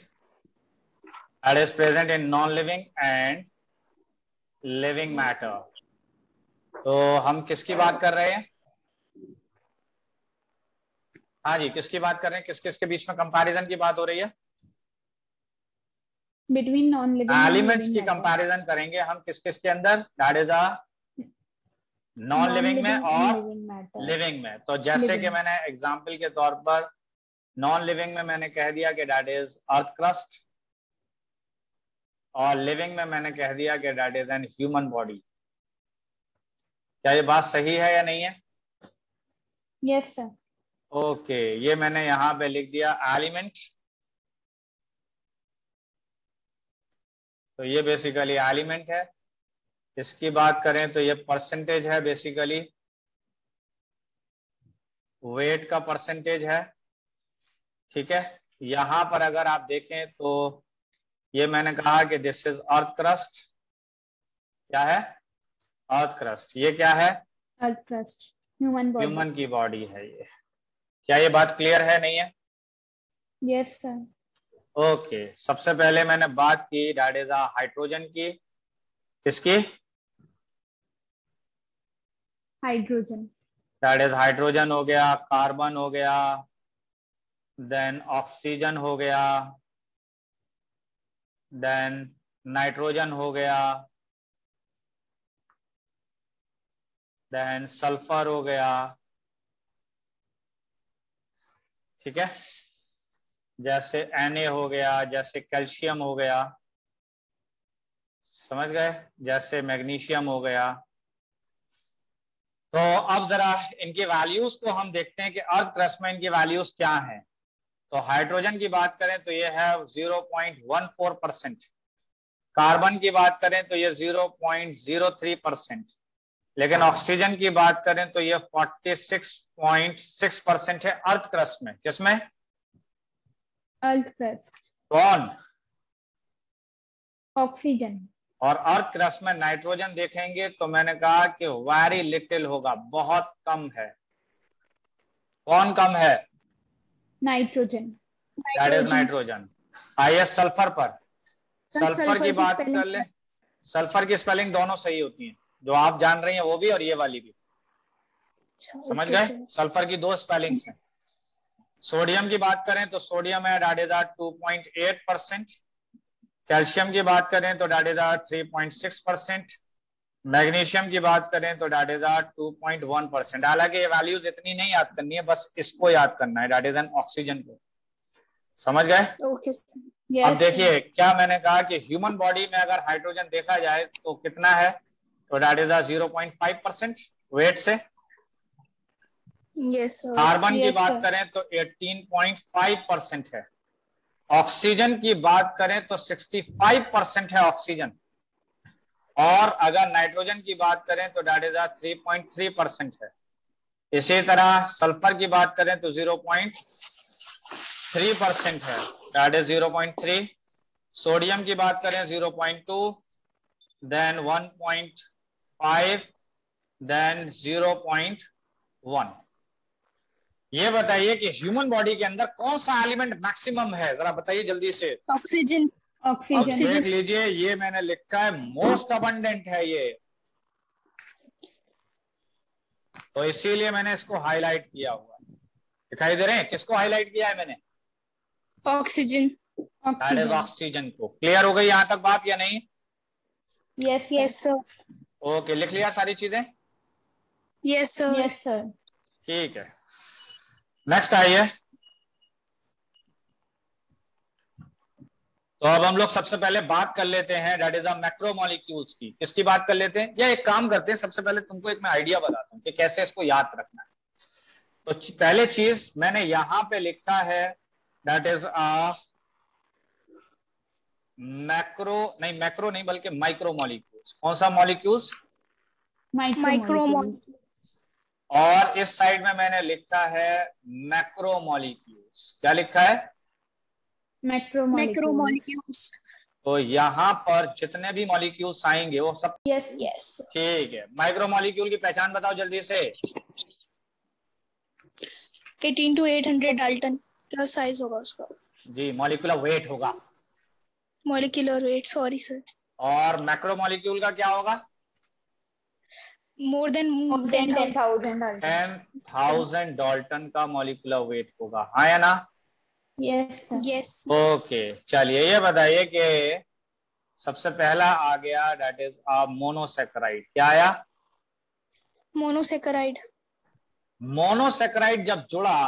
that is present in non-living and living matter। तो हम किसकी बात कर रहे हैं? हाँ जी, किसकी बात कर रहे हैं? किस किस के बीच में कंपैरिजन की बात हो रही है? बिटवीन नॉन लिविंग एलिमेंट्स की कंपैरिजन करेंगे हम किस किस के अंदर, that is a non living में और लिविंग में। तो जैसे कि मैंने एग्जांपल के तौर पर नॉन लिविंग में मैंने कह दिया कि दैट इज अर्थ क्रस्ट, और लिविंग में मैंने कह दिया कि that is an human body. क्या ये बात सही है या नहीं है? Yes sir. ओके, ये मैंने यहां पे लिख दिया एलिमेंट। तो ये बेसिकली एलिमेंट है। इसकी बात करें तो ये परसेंटेज है, बेसिकली वेट का परसेंटेज है। ठीक है, यहां पर अगर आप देखें तो ये मैंने कहा कि दिस इज अर्थ क्रस्ट। क्या है? Earth crust. ये क्या है? अर्थ क्रस्ट, ह्यूमन की बॉडी है ये। क्या ये बात क्लियर है नहीं है? Yes sir. ओके, सबसे पहले मैंने बात की दैट इज हाइड्रोजन की। किसकी? हाइड्रोजन। दैट इज हाइड्रोजन हो गया, कार्बन हो गया, देन ऑक्सीजन हो गया, देन नाइट्रोजन हो गया, देन सल्फर हो गया। ठीक है, जैसे Na हो गया, जैसे कैल्शियम हो गया, समझ गए, जैसे मैग्नीशियम हो गया। तो अब जरा इनकी वैल्यूज को हम देखते हैं कि अर्थ क्रस्ट में इनकी वैल्यूज क्या हैं। तो हाइड्रोजन की बात करें तो ये है 0.14%, कार्बन की बात करें तो ये 0.03%, लेकिन ऑक्सीजन की बात करें तो ये 46.6% है अर्थ क्रस्ट में। किसमें? Earth crust. कौन? ऑक्सीजन। और अर्थ क्रस्ट में नाइट्रोजन देखेंगे तो मैंने कहा कि वेरी लिटिल होगा, बहुत कम है। कौन कम है? नाइट्रोजन। That is nitrogen. आइए सल्फर पर। सल्फर की बात कर ले। सल्फर की स्पेलिंग दोनों सही होती है, जो आप जान रही हैं वो भी और ये वाली भी। समझ गए? सल्फर की दो स्पेलिंग्स हैं। सोडियम की बात करें तो सोडियम है दैट इज 2.8%। कैल्शियम की बात करें तो दैट इज 3.6%। मैग्नीशियम की बात करें तो दैट इज 2.1%। हालांकि ये वैल्यूज इतनी नहीं याद करनी है, बस इसको याद करना है, दैट इज एन ऑक्सीजन को। समझ गए? ओके। अब देखिए क्या मैंने कहा कि ह्यूमन बॉडी में अगर हाइड्रोजन देखा जाए तो कितना है, तो दैट इज 0.5% वेट से। Yes sir. कार्बन की बात करें तो 18.5% है। ऑक्सीजन की बात करें तो 65% है ऑक्सीजन। और अगर नाइट्रोजन की बात करें तो दैट इज 3.3% है। इसी तरह सल्फर की बात करें तो 0.3% है, दैट इज 0.3। सोडियम की बात करें 0.2, देन 1.5, देन 0.1। ये बताइए कि ह्यूमन बॉडी के अंदर कौन सा एलिमेंट मैक्सिमम है, जरा बताइए जल्दी से। ऑक्सीजन। ऑक्सीजन। देख लीजिए, ये मैंने लिखा है मोस्ट अबंडेंट है ये, तो इसीलिए मैंने इसको हाईलाइट किया हुआ है। दिखाई दे रहे हैं? किसको हाईलाइट किया है मैंने? ऑक्सीजन। दैट इज ऑक्सीजन को। क्लियर हो गई यहां तक बात या नहीं? Yes yes sir. ओके, लिख लिया सारी चीजें? Yes sir. Yes sir. ठीक है, नेक्स्ट आइए। तो अब हम लोग सबसे पहले बात कर लेते हैं दैट इज मैक्रोमोलिक्यूल्स की। किसकी बात कर लेते हैं, या एक काम करते हैं, सबसे पहले तुमको एक मैं आइडिया बताता हूं कि कैसे इसको याद रखना है। तो पहले चीज मैंने यहां पे लिखा है दैट इज मैक्रो नहीं बल्कि माइक्रोमोलिक्यूल्स। कौन सा मॉलिक्यूल्स? माइक्रोमोलिक्यूल्स। और इस साइड में मैंने लिखा है मैक्रोमोलिक्यूल्स। क्या लिखा है? मैक्रोमोलिक्यूल्स। तो यहाँ पर जितने भी मॉलिक्यूल्स आएंगे वो सब। यस। ठीक है, माइक्रोमोलिक्यूल की पहचान बताओ जल्दी से। 18 to 800 डाल्टन क्या साइज होगा उसका? जी, मॉलिक्यूलर वेट होगा। Molecular weight, sorry sir. और मैक्रोमोलिक्यूल का क्या होगा? मोर देन 10,000 10,000 डाल्टन का मॉलिक्यूलर वेट होगा, हाँ या ना? Yes yes. ओके चलिए ये बताइए कि सबसे पहला आ गया दैट इज अ मोनोसेक्राइड। क्या आया? मोनोसेकेराइड। मोनोसेक्राइड जब जुड़ा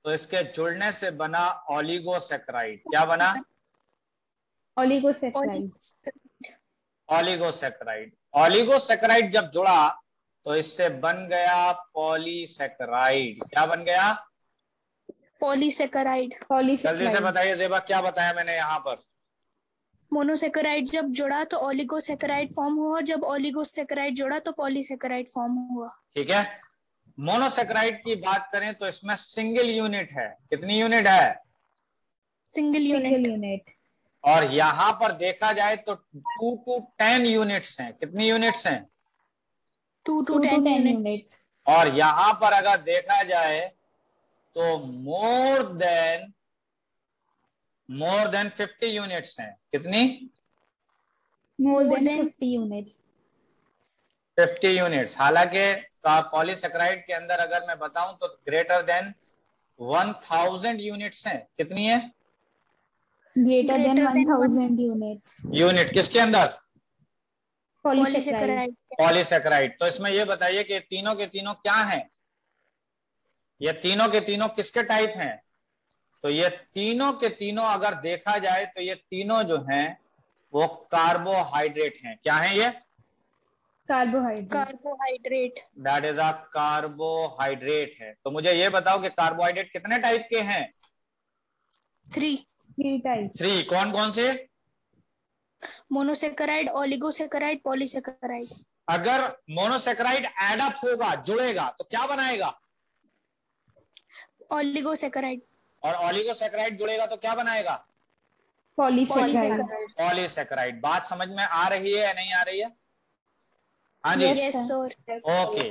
तो इसके जुड़ने से बना ओलिगोसेक्राइड। क्या बना? ओलिगोसेक्राइड। ओलिगोसेक्राइड। ओलिगोसेक्राइड जब जुड़ा तो इससे बन गया पॉलीसेक्राइड। क्या बन गया? पॉलीसेकेराइड। जल्दी से बताइए जेबा, क्या बताया मैंने यहाँ पर? मोनोसेकेराइड जब जुड़ा तो ओलिगोसेकेराइड फॉर्म हुआ, जब ओलिगोसेकेराइड जुड़ा तो पॉलीसेकेराइड फॉर्म हुआ। ठीक है। मोनोसेक्राइड की बात करें तो इसमें सिंगल यूनिट है। कितनी यूनिट है? Single unit. और यहां पर देखा जाए तो 2 to 10 यूनिट्स हैं। कितनी यूनिट्स हैं? 2 to 10 यूनिट्स। और यहां पर अगर देखा जाए तो मोर देन 50 यूनिट्स हैं। कितनी? More than 50 units. 50 यूनिट्स। हालांकि पॉलीसेक्राइड के अंदर अगर मैं बताऊं तो ग्रेटर देन 1000 यूनिट्स हैं। कितनी है? Greater than 1000 units. यूनिट किसके अंदर? पॉलीसेक्राइड। पॉलीसेक्राइड। तो इसमें ये बताइए कि तीनों के तीनों क्या हैं? ये तीनों के तीनों किसके टाइप हैं? तो ये तीनों के तीनों अगर देखा जाए तो ये तीनों जो हैं वो कार्बोहाइड्रेट हैं। क्या हैं ये? Carbohydrate. That is a carbohydrate है। तो मुझे ये बताओ कि कार्बोहाइड्रेट कितने टाइप के हैं? 3 टाइप। 3। कौन कौन से? Monosaccharide, oligosaccharide, polysaccharide. अगर मोनोसेक्राइड एड अप होगा, जुड़ेगा, तो क्या बनाएगा? ओलिगोसेकेराइड। और ओलिगोसेक्राइड जुड़ेगा तो क्या बनाएगा? पॉलीसेक्राइड। पॉलीसेक्राइड। बात समझ में आ रही है या नहीं आ रही है? हाँ जी। Yes sir. ओके।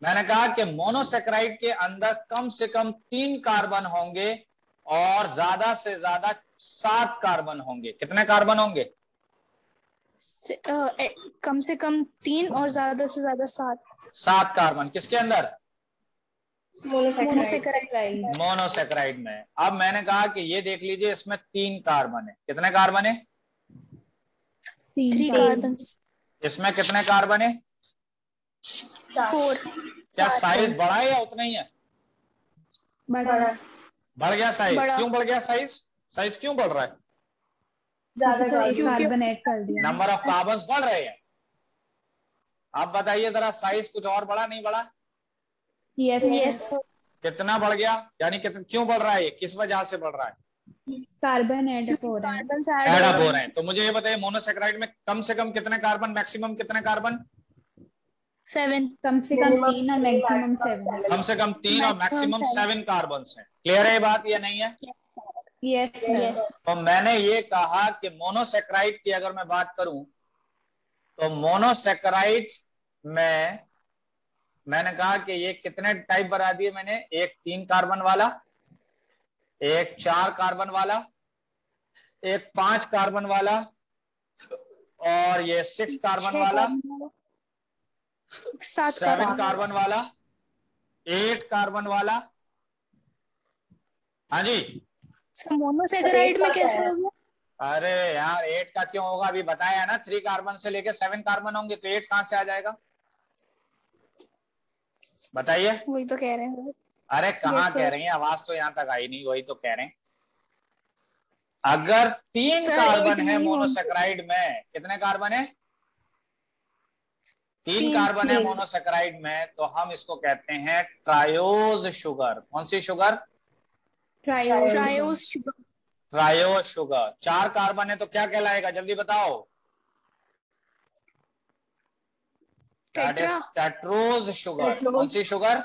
मैंने कहा कि मोनोसेक्राइड के अंदर कम से कम 3 कार्बन होंगे और ज्यादा से ज्यादा 7 कार्बन होंगे। कितने कार्बन होंगे? कम से कम 3 और ज्यादा से ज्यादा 7। 7 कार्बन किसके अंदर? मोनोसेकेराइड। मोनोसेक्राइड में। अब मैंने कहा कि ये देख लीजिए, इसमें 3 कार्बन है। कितने कार्बन है? 3 कार्बन। इसमें कितने कार्बन है? 4। क्या साइज बढ़ा है या उतना ही है? बढ़ गया साइज। क्यों बढ़ गया साइज? साइज क्यों बढ़ रहा है? कार्बन ऐड कर दिया। नंबर ऑफ कार्बन बढ़ रहे हैं। आप बताइए जरा, साइज कुछ और बढ़ा नहीं बढ़ा? यस। कितना बढ़ गया? यानी कितना, क्यों बढ़ रहा है ये? किस वजह से बढ़ रहा है? कार्बन ऐड हो रहे हैं। ऐड अप हो रहे हैं। तो मुझे ये बताइए, मोनोसेक्राइड में कम से कम कितने कार्बन, मैक्सिमम कितने कार्बन? 7। कम से कम 3 और मैक्सिमम 7। कम से कम 3 और मैक्सिमम 7 कार्बन है। क्लियर है ये बात या नहीं है? यस। तो मैंने ये कहा कि मोनोसेक्राइड की अगर मैं बात करूं तो मोनोसेक्राइड में मैंने कहा कि ये कितने टाइप बना दिए मैंने? एक 3 कार्बन वाला, एक 4 कार्बन वाला, एक 5 कार्बन वाला, और ये 6 कार्बन वाला, 7 7 कार्बन वाला, 8 कार्बन वाला। हाँ जी। मोनोसेकेराइड में कैसे होगा? अरे यार 8 का क्यों होगा? अभी बताया ना, 3 कार्बन से लेके 7 कार्बन होंगे, तो 8 कहां से आ जाएगा? बताइए। वही तो कह रहे हैं। अरे कहाँ Yes, कह sir. रही हैं? आवाज तो यहां तक आई नहीं। वही तो कह रहे हैं। अगर 3 Sir, कार्बन 8 है नहीं होगा। मोनोसेक्राइड में, कितने कार्बन है? 3 कार्बन है मोनोसेक्राइड में, तो हम इसको कहते हैं ट्रायोज शुगर। कौन सी sugar? Triose sugar. Triose sugar. 4 carbon है तो क्या कहलाएगा? जल्दी बताओ। Tetrose sugar. कौन सी शुगर?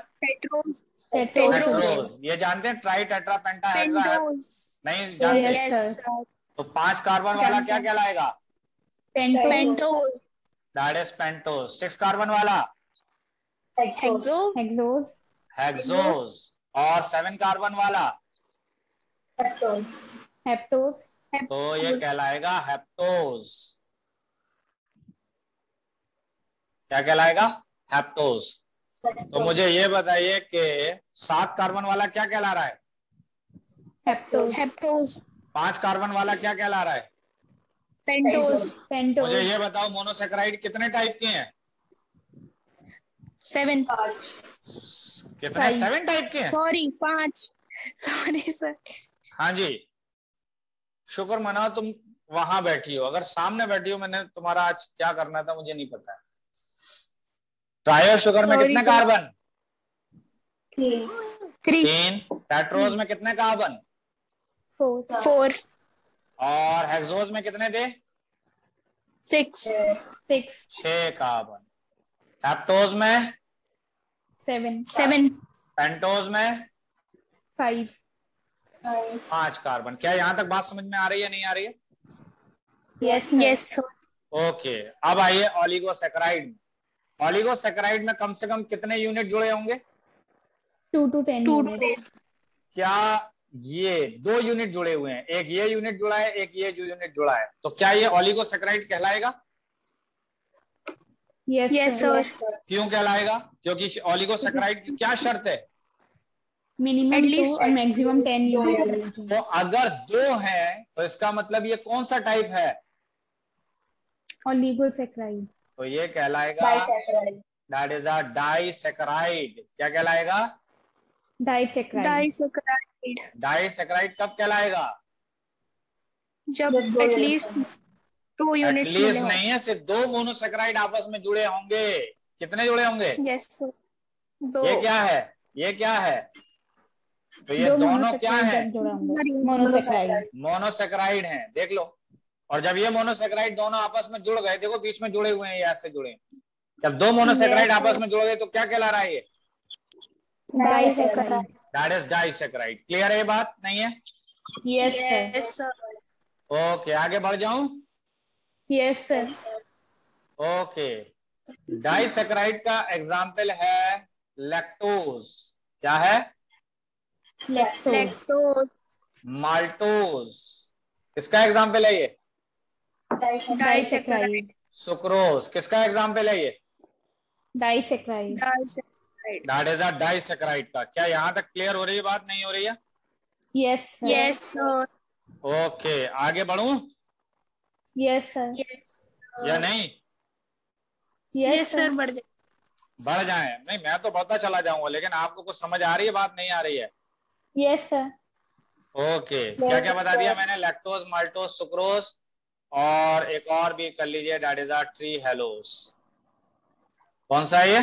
टेट्रोज। ये जानते हैं? ट्राई टेट्रा पेंटा हेक्सा है? नहीं जानते? यस। तो 5 कार्बन वाला क्या कहलाएगा? Pentose. That is pentose. 6 carbon वाला? हेक्सोज। हेक्सोज। और 7 कार्बन वाला? हेप्टोज। तो ये कहलाएगा हेप्टोज। क्या कहलाएगा? हेप्टोज। तो मुझे ये बताइए कि 7 कार्बन वाला क्या कहला रहा है? हेप्टोज। हेप्टोज। 5 कार्बन वाला क्या कहला रहा है? पेंटोज। पेंटोज। मुझे ये बताओ मोनोसेक्राइड कितने टाइप के हैं? 7। कितने? 7 टाइप के हैं। सॉरी 5। Sorry sir. हाँ जी, शुक्र मनाओ तुम वहां बैठी हो, अगर सामने बैठी हो मैंने तुम्हारा आज क्या करना था मुझे नहीं पता है। ट्रायो शुगर में कितने कार्बन? 3। टेट्रोज में कितने कार्बन? 4। और हेक्सोज में कितने थे? 6। 6 कार्बन। हेप्टोज में 7। पेंटोज में 5। 5 कार्बन। क्या यहां तक बात समझ में आ रही है, नहीं आ रही है? Yes sir. ओके, अब आइए ऑलिगोसेकेराइड में। ऑलिगोसेकेराइड में कम से कम कितने यूनिट जुड़े होंगे? 2 to 10 यूनिट्स। क्या ये 2 यूनिट जुड़े हुए हैं, एक ये यूनिट जुड़ा है, एक ये जो यूनिट जुड़ा है, तो क्या ये ऑलिगोसेकेराइड कहलाएगा? Yes sir. क्यों कहलाएगा? क्योंकि ऑलिगोसेकेराइड की क्या शर्त है? मिनिमम 2 और मैक्सिमम 10 यूनिट्स। तो अगर 2 हैं तो इसका मतलब ये कौन सा टाइप है? ऑलिगोसेकेराइड। तो ये कहलाएगा दैट इज अ डाइसेकेराइड। क्या कहलाएगा? डाइसेकेराइड। डाइसेकेराइड कब कहलाएगा? जब एटलीस्ट 2 यूनिट्स मिले एटलीस्ट हो। नहीं है, सिर्फ 2 मोनोसेकेराइड आपस में जुड़े होंगे। कितने जुड़े होंगे? Yes sir. 2। ये क्या है? ये क्या है? तो ये 2 दोनों क्या है? मोनोसेकेराइड। मोनोसेकेराइड हैं, देख लो। और जब ये मोनोसेकेराइड दोनों आपस में जुड़ गए, देखो बीच में जुड़े हुए हैं, ये ऐसे जुड़े हैं। जब 2 मोनोसेकेराइड आपस में जुड़ गए तो क्या कहला रहा है ये? Disaccharide. That is disaccharide. Clear है ये बात, नहीं है? Yes sir. ओके, आगे बढ़ जाऊं? Yes sir. ओके, डाइसेकेराइड का एग्जाम्पल है लैक्टोज। क्या है? लैक्टोज। माल्टोज। किसका एग्जाम्पल है ये? डाइसेकेराइड। सुक्रोज। किसका एग्जाम्पल है ये? Disaccharide. That is a disaccharide का। क्या यहां तक क्लियर हो रही है बात, नहीं हो रही है? Yes sir. Yes sir. Okay, आगे बढ़ूं यस सर। या नहीं? Yes sir. बढ़ जाए? नहीं, मैं तो बढ़ता चला जाऊंगा, लेकिन आपको कुछ समझ आ रही है बात, नहीं आ रही है? Yes sir. ओके, क्या क्या बता दिया मैंने? लैक्टोज, माल्टोज, सुक्रोज, और एक और भी कर लीजिए, that is a tree Hallows. कौन सा है ये?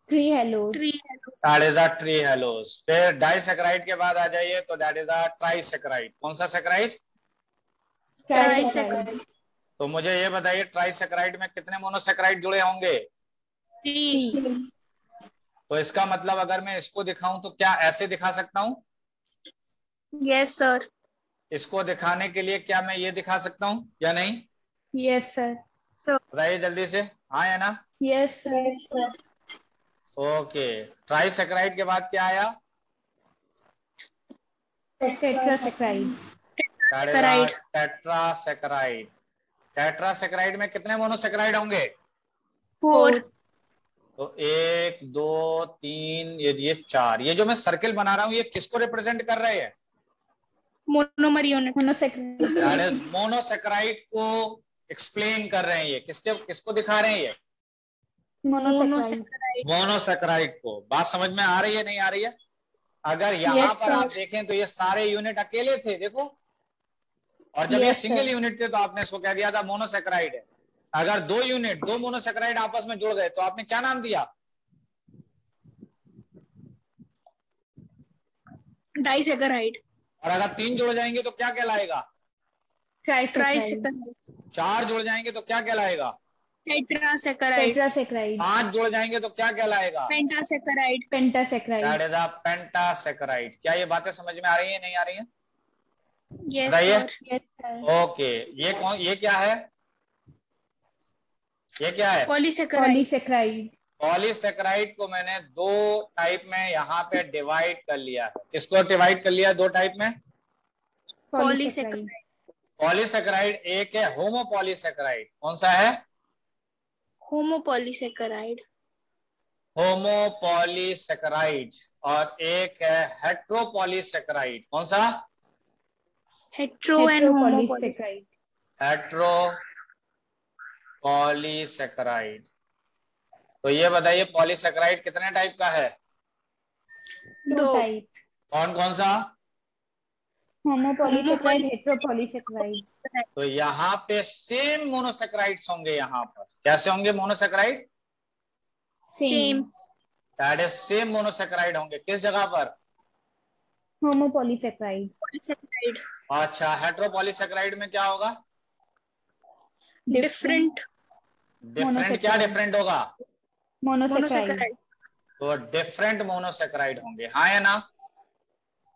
Tree Hallows. That is a tree Hallows. फिर डाइसेकेराइड के बाद आ जाइए तो दैट इज अ ट्राइसेकेराइड। कौन सा सेकेराइड? ट्राइसेकेराइड। तो मुझे ये बताइए, ट्राइसेकेराइड में कितने मोनोसेकेराइड जुड़े होंगे? 3। तो इसका मतलब अगर मैं इसको दिखाऊं तो क्या ऐसे दिखा सकता हूं? Yes sir. इसको दिखाने के लिए क्या मैं ये दिखा सकता हूं या नहीं? Yes sir. बताइए जल्दी से, हाँ या ना? Yes sir. ओके, ट्राइसेकेराइड के बाद क्या आया? टेट्रासेकेराइड। टेट्रासेकेराइड। टेट्रासेकेराइड में कितने मोनोसेकेराइड होंगे? 4। तो 1 2 3, ये 4। ये जो मैं सर्किल बना रहा हूं ये किसको रिप्रेजेंट कर रहे हैं? Monomer unit. मोनोसेकेराइड। मोनोसेकेराइड को एक्सप्लेन कर रहे हैं। ये किसको दिखा रहे हैं? ये मोनोसेकेराइड। मोनोसेकेराइड को। बात समझ में आ रही है, नहीं आ रही है? अगर यहाँ पर आप देखें तो ये सारे यूनिट अकेले थे, देखो। और जब ये सिंगल यूनिट थे तो आपने इसको कह दिया था मोनोसेकेराइड है। अगर 2 यूनिट 2 मोनोसेकेराइड आपस में जुड़ गए तो आपने क्या नाम दिया? डाइसेकेराइड। और अगर 3 जुड़ जाएंगे तो क्या कहलाएगा? ट्राइसेकेराइड। 4 जुड़ जाएंगे तो क्या कहलाएगा? टेट्रासेकेराइड। 5 जुड़ जाएंगे तो क्या कहलाएगा? Pentasaccharide. That is a pentasaccharide. क्या ये बातें समझ में आ रही है, नहीं आ रही है? यस बताइए। सर। ओके, ये क्या है? ये क्या है? पॉलीसेकेराइड। पॉलीसेकेराइड को मैंने 2 टाइप में यहाँ पे डिवाइड कर लिया है। किसको डिवाइड कर लिया 2 टाइप में? पॉलीसेकेराइड। एक है होमोपॉलीसेकेराइड। कौन सा है? होमोपॉलीसेकेराइड। होमोपॉलीसेकेराइड और एक है हेट्रोपॉलीसेकेराइड। कौन सा? Hetero and homopolysaccharide. हेट्रोपॉलीसेकेराइड। तो ये बताइए पॉलीसेकेराइड कितने टाइप का है? 2 टाइप। कौन कौन सा? होमोपॉलीसेकेराइड, हेट्रोपॉलीसेकेराइड। तो यहाँ पे सेम मोनोसेकेराइड्स होंगे। यहाँ पर कैसे होंगे monosaccharide? Same. That is same monosaccharide होंगे। किस जगह पर? होमोपॉलीसेकेराइड। अच्छा, हेट्रोपॉलीसेकेराइड में क्या होगा? डिफरेंट। डिफरेंट क्या डिफरेंट होगा? मोनोसेकेराइड। तो डिफरेंट मोनोसेकेराइड होंगे, हाँ या ना?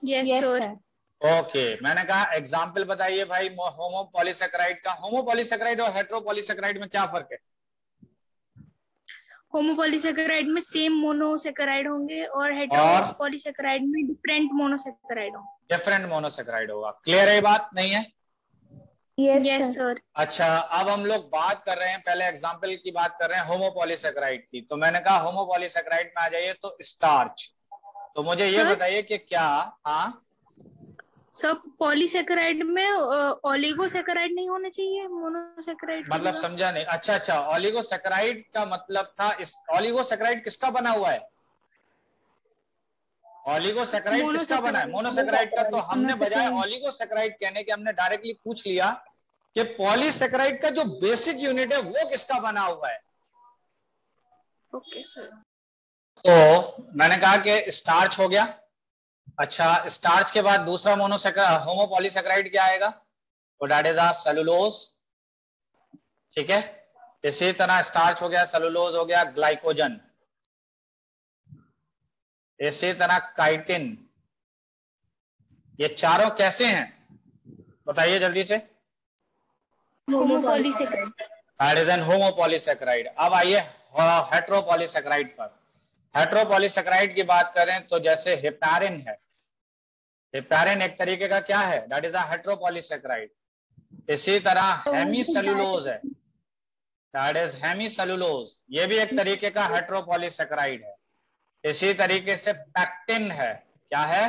Yes sir. ओके, मैंने कहा एग्जाम्पल बताइए भाई होमोपॉलीसेकेराइड का। होमोपॉलीसेकेराइड और हेट्रोपॉलीसेकेराइड में क्या फर्क है? होमोपॉलीसेकेराइड में सेम मोनोसेकेराइड होंगे और हेट्रोपॉलीसेकेराइड में डिफरेंट मोनोसेकेराइड होंगे। डिफरेंट मोनोसेकेराइड होगा। क्लियर है? बात नहीं है? Yes sir. अच्छा, अब हम लोग बात कर रहे हैं, पहले एग्जाम्पल की बात कर रहे हैं होमोपॉलीसेकेराइड की। तो मैंने कहा होमोपॉलीसेकेराइड में आ जाइए तो स्टार्च। तो मुझे ये बताइए कि क्या, हाँ सब पॉलीसेकेराइड में ओलिगोसेकेराइड नहीं होने चाहिए, मोनोसेकेराइड मतलब समझा नहीं। अच्छा अच्छा, ओलिगोसेकेराइड का मतलब था इस ओलिगोसेकेराइड किसका बना हुआ है? ओलिगोसेकेराइड किसका बना है? मोनोसेकेराइड का। तो हमने बजाय ओलिगोसेकेराइड कहने के हमने डायरेक्टली पूछ लिया कि पॉलीसेकेराइड का जो बेसिक यूनिट है वो किसका बना हुआ है। Okay sir. तो मैंने कहा कि स्टार्च हो गया। अच्छा, स्टार्च के बाद दूसरा होमोपॉलीसेकेराइड क्या आएगा? तो दैट इज सेलुलोज। ठीक है, इसी तरह स्टार्च हो गया, सेलुलोज हो गया, ग्लाइकोजन, इसी तरह काइटिन। ये चारों कैसे हैं बताइए जल्दी से? Homopolysaccharide. That is an homopolysaccharide. अब आइए हेट्रोपॉलीसेकेराइड पर। हेट्रोपॉलीसेकेराइड की बात करें तो जैसे हेपारिन है, हेपारिन एक तरीके का क्या है? That is a heteropolysaccharide. इसी तरह हेमीसेलुलोज है, दैट इज हेमीसेलुलोज, ये भी एक तरीके का हेट्रोपॉलीसेकेराइड है। इसी तरीके से पैक्टिन है, क्या है?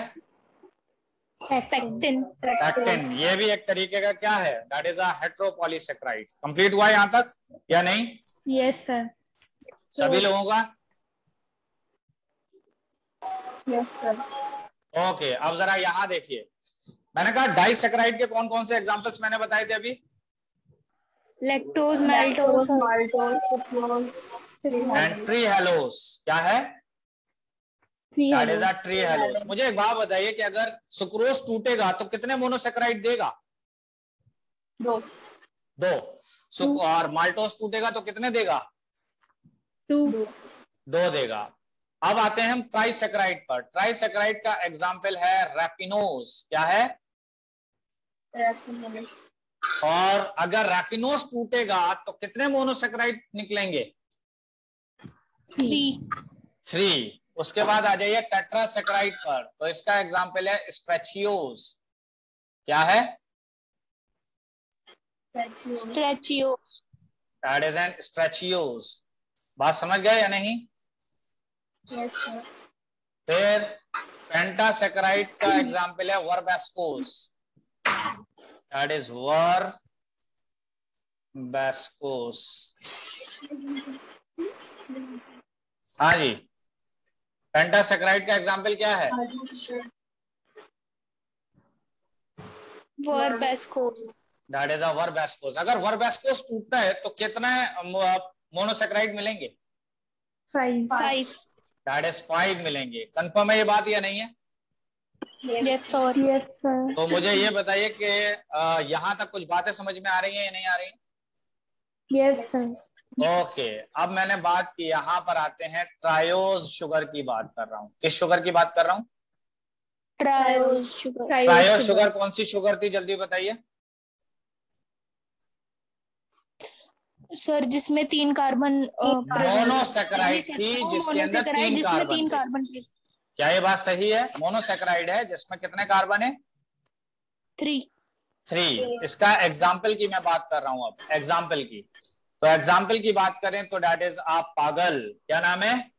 पैक्टिन, ये भी एक तरीके का क्या है? That is a heteropolysaccharide. Complete हुआ यहां तक या नहीं? Yes sir. सभी लोगों का? Yes sir. ओके, अब जरा यहां देखिए, मैंने कहा डाइसेकेराइड के कौन कौन से एग्जांपल्स मैंने बताए थे अभी? Lactose, maltose, and trehalose. क्या है? That is a trehalose. मुझे एक बात बताइए कि अगर सुक्रोज टूटेगा तो कितने मोनोसेकेराइड देगा? 2। और माल्टोज टूटेगा तो कितने देगा? 2 देगा। अब आते हैं हम ट्राइसेकेराइड पर। ट्राइसेकेराइड का एग्जाम्पल है रैफिनोज। क्या है? और अगर रैफिनोज टूटेगा तो कितने मोनोसेकेराइड निकलेंगे? 3। उसके बाद आ जाइए टेट्रासेकेराइड पर। तो इसका एग्जाम्पल है स्ट्रेचियोज। क्या है? Stachyose. That is an stachyose. बात समझ गए या नहीं? फिर पेंटासेकेराइड का एग्जाम्पल है वर्बेस्कोस। That is वर्बेस्कोस। हाँ जी, पेंटासेकेराइड का एग्जाम्पल क्या है? Verbascose. That is a verbascose. अगर वर्बेस्कोस टूटता है तो कितने मोनोसेकेराइड मिलेंगे? 5। दैट इज 5 मिलेंगे। कंफर्म है ये बात या नहीं है? Yes sir. तो मुझे ये बताइए कि यहाँ तक कुछ बातें समझ में आ रही हैं या नहीं आ रही? Yes sir. ओके, अब मैंने बात की, यहाँ पर आते हैं ट्रायोज शुगर की बात कर रहा हूँ। किस शुगर की बात कर रहा हूँ? Triose sugar. ट्रायोज शुगर कौन सी शुगर थी जल्दी बताइए? सर जिसमें 3 कार्बन मोनोसेकेराइड थी जिसके अंदर 3 कार्बन थे। क्या ये बात सही है? मोनोसेकेराइड है जिसमें कितने कार्बन है? 3। इसका एग्जाम्पल की मैं बात कर रहा हूं। अब एग्जाम्पल की, तो एग्जाम्पल की बात करें तो दैट इज आप पागल। क्या नाम है?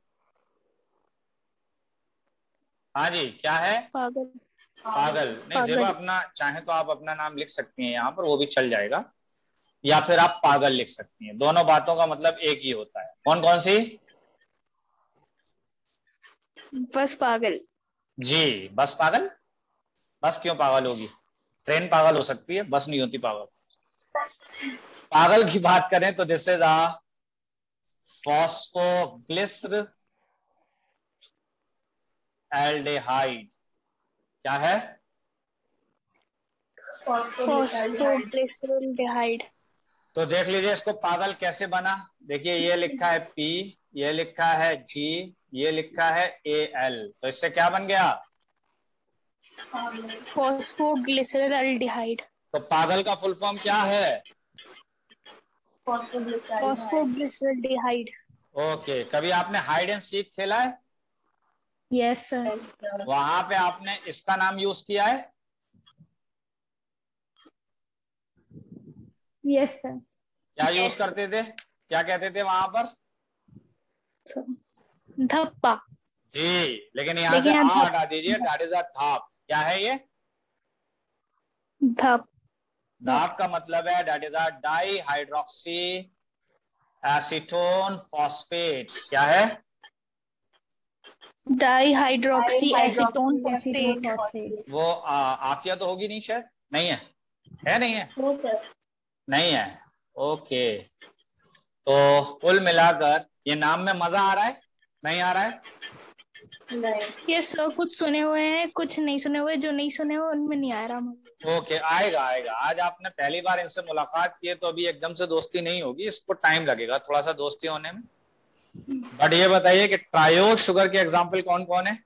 हाँ जी, क्या है? पागल। पागल। नहीं पागल। जेबा, अपना चाहे तो आप अपना नाम लिख सकती हैं यहाँ पर, वो भी चल जाएगा, या फिर आप पागल लिख सकती हैं। दोनों बातों का मतलब एक ही होता है। कौन कौन सी? बस पागल। जी, बस पागल। बस क्यों पागल होगी? ट्रेन पागल हो सकती है, बस नहीं होती पागल। पागल की बात करें तो दिस इज अ फॉस्फोग्लिसर एल्डिहाइड। क्या है? फॉस्फोग्लिसरॉल्डिहाइड। तो देख लीजिए इसको पागल कैसे बना। देखिए ये लिखा है पी, ये लिखा है जी, ये लिखा है एल, तो इससे क्या बन गया? फॉस्फोग्लिसरॉल्डिहाइड। तो पागल का फुल फॉर्म क्या है? फॉस्फोग्लिसरॉल्डिहाइड। ओके, कभी आपने हाइड एंड सीक खेला है? Yes sir. वहां पे आपने इसका नाम यूज किया है? Yes sir. क्या यूज Yes. करते थे, क्या कहते थे वहां पर? धप्पा। जी, लेकिन यहाँ से लेकिन आ यहाँ हटा दीजिए, दैट इज अ धाप। क्या है ये? धप धाप का मतलब है that is a dihydroxyacetone phosphate. क्या है? Di hydroxy acetone acetone phosphate. Phosphate. वो आफिया तो होगी नहीं शायद? नहीं है? है नहीं है? नहीं है। ओके, तो कुल मिलाकर ये नाम में मजा आ रहा है, नहीं आ रहा है? यस सर, कुछ सुने हुए हैं कुछ नहीं सुने हुए, जो नहीं सुने हुए उनमें नहीं आ रहा मुझे। ओके, आएगा आएगा। आज आपने पहली बार इनसे मुलाकात की है तो अभी एकदम से दोस्ती नहीं होगी, इसको टाइम लगेगा थोड़ा सा दोस्ती होने में। बट ये बताइए कि ट्रायोज शुगर के एग्जाम्पल कौन कौन है?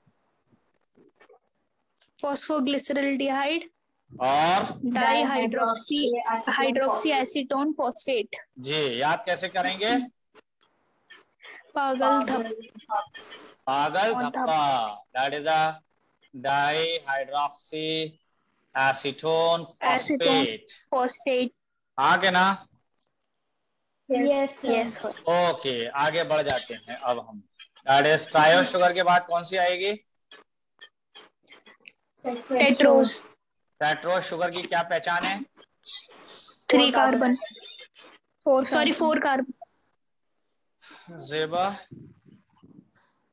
फॉस्फोग्लिसरॉल्डिहाइड और डाई हाइड्रोक्सी एसीटोन फॉस्फेट। जी, याद कैसे करेंगे? पागल धप पागल और धप्पा, that is a dihydroxyacetone acetone phosphate. Phosphate. हाँ के ना? Yes yes sir. Sir. Okay, आगे बढ़ जाते हैं अब हम। दैट इज ट्रायोज शुगर के बाद कौन सी आएगी? टेट्रोज। टेट्रोज शुगर की क्या पहचान है? 3 कार्बन। Four sorry 4 carbon. जेबा,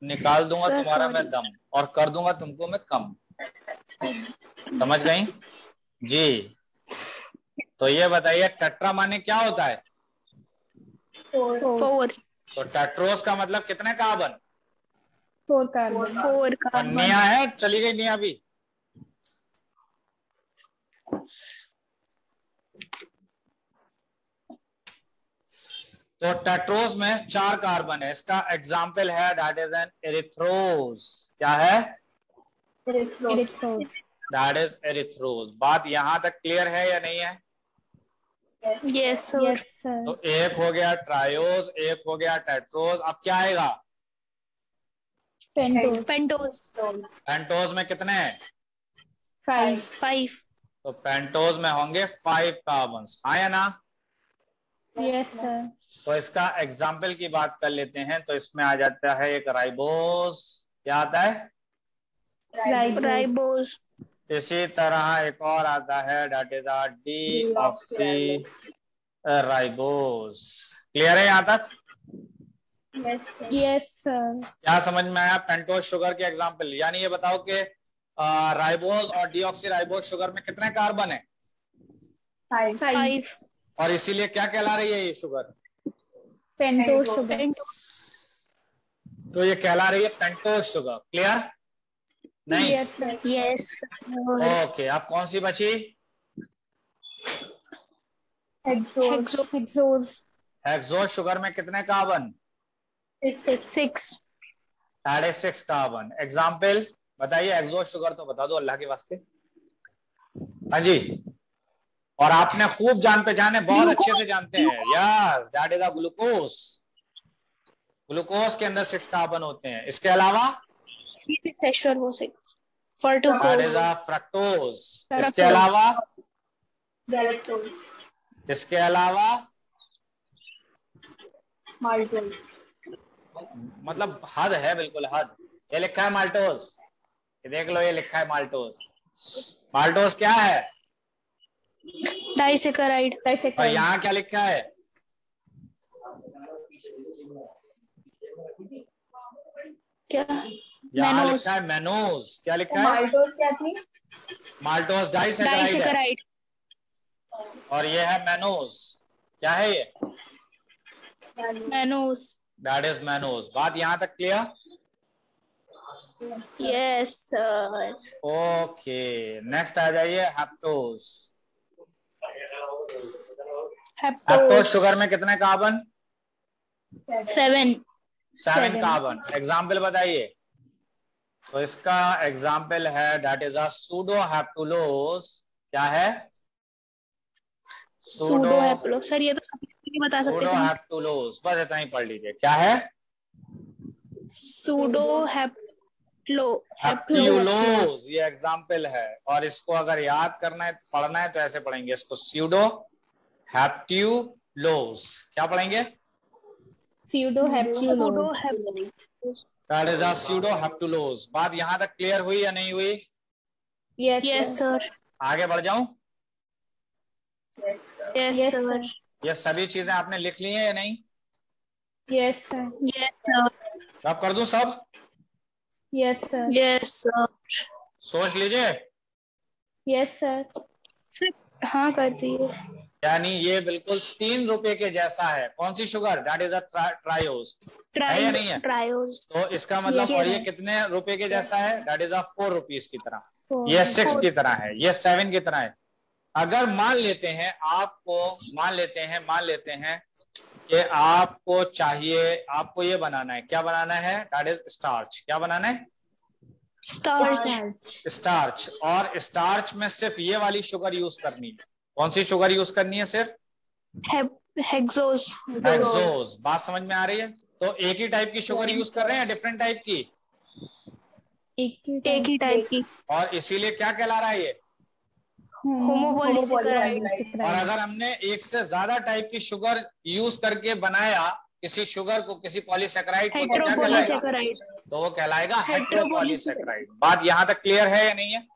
निकाल दूंगा सर तुम्हारा मैं सॉरी। दम और कर दूंगा तुमको मैं कम। समझ गई? जी, तो ये बताइए टेट्रा माने क्या होता है? 4 तो टेट्रोज का मतलब कितने कार्बन? 4 कार्बन। 4 और कार्बन। निया है, चली गई निया भी। तो टेट्रोज में 4 कार्बन है, इसका एग्जाम्पल है दैट इज एन एरिथ्रोज। क्या है? इरिथ्रोज। That is erythrose. बात यहां तक क्लियर है या नहीं है? Yes sir. Yes sir. तो एक हो गया ट्रायोज, एक हो गया टेट्रोज, अब क्या आएगा? पेंटोज। पेंटोज। पेंटोज में कितने हैं? 5। 5। तो पेंटोज में होंगे 5 कार्बन, हाँ या ना? Yes sir. तो इसका एग्जाम्पल की बात कर लेते हैं, तो इसमें आ जाता है एक राइबोस। क्या आता है? राइबोज। इसी तरह एक और आता है that is D oxy ribose. Clear है यहाँ तक? Yes sir. क्या समझ में आया पेंटोज शुगर के एग्जाम्पल? यानी ये बताओ कि राइबोज और डीऑक्सी राइबोज शुगर में कितने कार्बन है? 5। और इसीलिए क्या कहला रही है ये शुगर? Pentose sugar. पेंटोज। तो ये कहला रही है पेंटोज शुगर। क्लियर? नहीं? Yes sir. यस। ओके, अब कौन सी बची? हेक्सोज। हेक्सोज शुगर में कितने कार्बन? 6। साढ़े 6 कार्बन। एग्जाम्पल बताइए, हेक्सोज शुगर तो बता दो अल्लाह के वास्ते। हाँ जी, और आपने खूब जान पहचाने, बहुत अच्छे से जानते हैं। Yes, that is a glucose. Glucose के अंदर 6 कार्बन होते हैं। इसके अलावा दैट इज अ फ्रक्टोज। इसके अलावा इसके अलावा मतलब हद है, बिल्कुल हद। ये लिखा है माल्टोज। देख लो, ये लिखा है माल्टोज। माल्टोज क्या है? डाइसेकेराइड। और यहाँ क्या लिखा है? क्या? यहाँ लिखा है मेनोज। क्या लिखा है? माल्टोज क्या थी? माल्टोज डाइसेकेराइड है, डाइसेकेराइड। और ये है मेनोज। क्या है ये? मेनोज। That is mannose. बात यहाँ तक clear? Yes sir. Okay, next आ जाइए, हेप्टोज। हेप्टोज शुगर में कितने कार्बन? 7 कार्बन। एग्जाम्पल बताइए। तो इसका एग्जाम्पल है that is a pseudo heptulose. क्या है? सूडो हेप्टुलोज। सर ये तो सभी नहीं बता सकते। सूडो हेप्टुलोज, बस इतना ही पढ़ लीजिए। क्या है? सूडो हेप्टुलोज, ये एग्जाम्पल है। और इसको अगर याद करना है, पढ़ना है, तो ऐसे पढ़ेंगे इसको, सूडो हेप्टुलोज। क्या पढ़ेंगे? Pseudo heptulose. That is a pseudo heptulose. बात यहाँ तक क्लियर हुई या नहीं हुई? Yes sir. आगे बढ़ जाऊं? Yes sir. ये सभी चीजें आपने लिख ली हैं या नहीं? Yes sir. Yes sir. अब कर दूं सब? Yes sir. Yes sir. सोच लीजिए। Yes sir. हाँ कर दिए। यानी ये बिल्कुल 3 रुपए के जैसा है। कौन सी sugar? That is a triose. है या नहीं है? ट्रायोज। तो इसका मतलब, और ये कितने रुपए के जैसा है? दैट इज अ 4 रुपीज की तरह। ये 6 की तरह है, ये 7 की तरह है। अगर मान लेते हैं मान लेते हैं कि आपको चाहिए, आपको ये बनाना है। क्या बनाना है? That is starch. क्या बनाना है? स्टार्च। और स्टार्च में सिर्फ ये वाली शुगर यूज करनी है। कौन सी शुगर यूज करनी है? सिर्फ हेक्सोज। बात समझ में आ रही है? तो एक ही टाइप की शुगर यूज कर रहे हैं, डिफरेंट टाइप की? एक ही टाइप की। और इसीलिए क्या कहला रहा है ये? होमोपॉलीसेकेराइड। और अगर हमने एक से ज्यादा टाइप की शुगर यूज करके बनाया किसी शुगर को, किसी पॉलीसेकेराइड को, तो क्या कहलाएगा? तो वो कहलाएगा हेट्रोपॉलीसेकेराइड। बात यहाँ तक क्लियर है या नहीं है?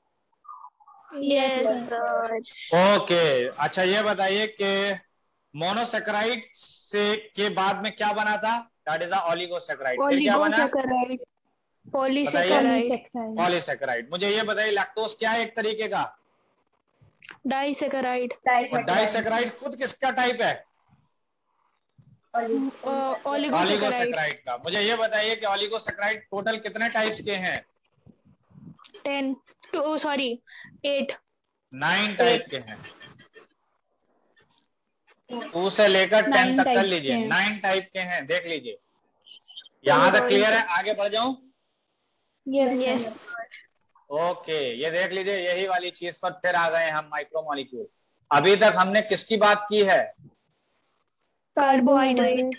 Yes sir. ओके, अच्छा ये बताइए कि मोनोसेकेराइड से के बाद में क्या बना था? That is oligosaccharide. फिर क्या बना? पॉलीसेकेराइड। मुझे ये बताइए, लैक्टोज क्या है एक तरीके का? डाइसेकेराइड। और डाइसेकेराइड खुद किसका टाइप है? ऑलिगोसेकेराइड का। मुझे ये बताइए कि ऑलिगोसेकेराइड टोटल कितने टाइप्स के हैं? 8 टाइप के हैं। 2 से लेकर 10 तक कर लीजिए। 9 टाइप के हैं, देख लीजिए। यहां तक क्लियर है? आगे बढ़ जाऊं? यस। ओके, ये देख लीजिए, यही वाली चीज पर फिर आ गए हम, माइक्रोमोलिक्यूल। अभी तक हमने किसकी बात की है? कार्बोहाइड्रेट।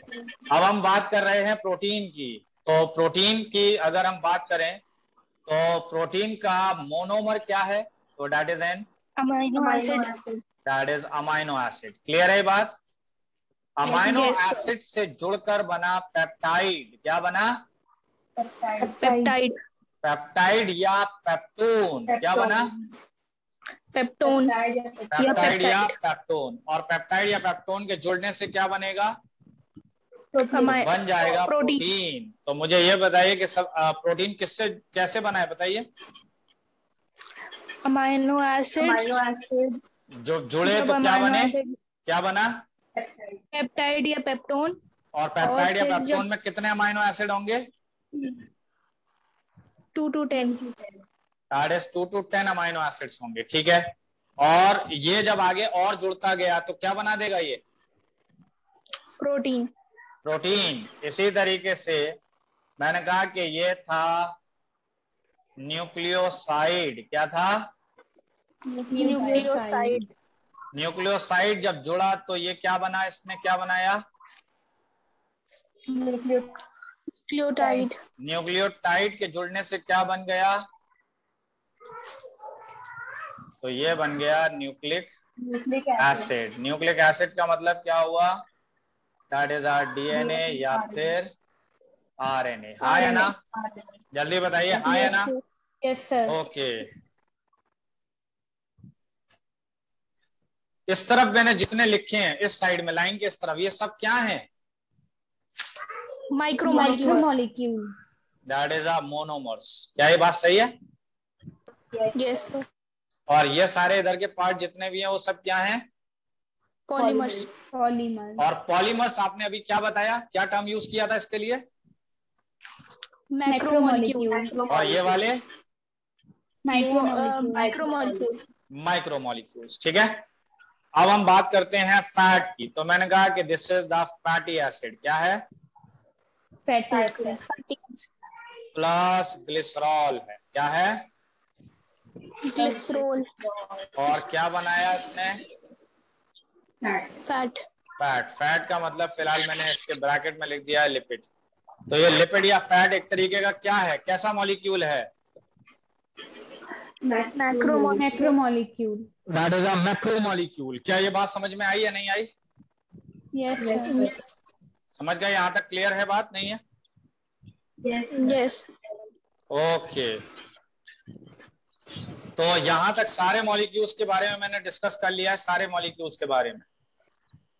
अब हम बात कर रहे हैं प्रोटीन की। तो प्रोटीन की अगर हम बात करें, तो प्रोटीन का मोनोमर क्या है? तो that is an amino acid. That is amino acid. Clear है बात? अमाइनो एसिड से जुड़कर बना पेप्टाइड। क्या बना? पेप्टाइड। पेप्टाइड या पेप्टोन। क्या बना? पेप्टोन। पेप्टाइड या पेप्टोन। और पेप्टाइड या पेप्टोन के जुड़ने से क्या बनेगा? बन जाएगा प्रोटीन। तो मुझे ये बताइए कि सब प्रोटीन किससे कैसे बना है? बताइए। अमीनो एसिड जो जुड़े तो क्या बने? क्या बना? पेप्टाइड या पेप्टोन। और पेप्टाइड या पेप्टोन में कितने अमीनो एसिड होंगे? 2 to 10। That is 2 to 10 amino acids होंगे। ठीक है। और ये जब आगे और जुड़ता गया तो क्या बना देगा ये? प्रोटीन। इसी तरीके से मैंने कहा कि ये था न्यूक्लियोसाइड। क्या था? न्यूक्लियोसाइड जब जुड़ा तो ये क्या बना? इसने क्या बनाया? न्यूक्लियोटाइड के जुड़ने से क्या बन गया? तो ये बन गया न्यूक्लिक एसिड। न्यूक्लिक एसिड का मतलब क्या हुआ? दैट इज आर डीएनए या फिर आरएनए। हाँ या ना? जल्दी बताइए, हाँ या ना? Yes sir. ओके, इस तरफ मैंने जितने लिखे हैं इस साइड में लाइन के इस तरफ, ये सब क्या है? Micromolecule. That is a monomers. क्या ये बात सही है? Yes sir. और ये सारे इधर के पार्ट जितने भी हैं वो सब क्या हैं? पॉलीमर्स। और पॉलीमर्स आपने अभी क्या बताया, क्या टर्म यूज किया था इसके लिए? मैक्रोमोलिक्यूल। और ये वाले माइक्रोमोलिक्यूल। माइक्रोमोलिक्यूल्स। ठीक है, अब हम बात करते हैं फैट की। तो मैंने कहा कि this is the fatty acid. क्या है? फैटी एसिड प्लस ग्लिसरॉल है। क्या है? ग्लिसरॉल। और क्या बनाया इसने? फैट। फैट। फैट का मतलब फिलहाल मैंने इसके ब्रैकेट में लिख दिया है लिपिड। तो ये लिपिड या फैट एक तरीके का क्या है, कैसा मॉलिक्यूल है? Macromolecule. That is a macromolecule. क्या ये बात समझ में आई या नहीं आई? यस। समझ गए? यहां तक क्लियर है बात, नहीं है? यस। ओके, तो यहां तक सारे मॉलिक्यूल्स के बारे में मैंने डिस्कस कर लिया है, सारे मॉलिक्यूल्स के बारे में।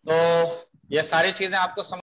तो ये सारी चीजें आपको समझ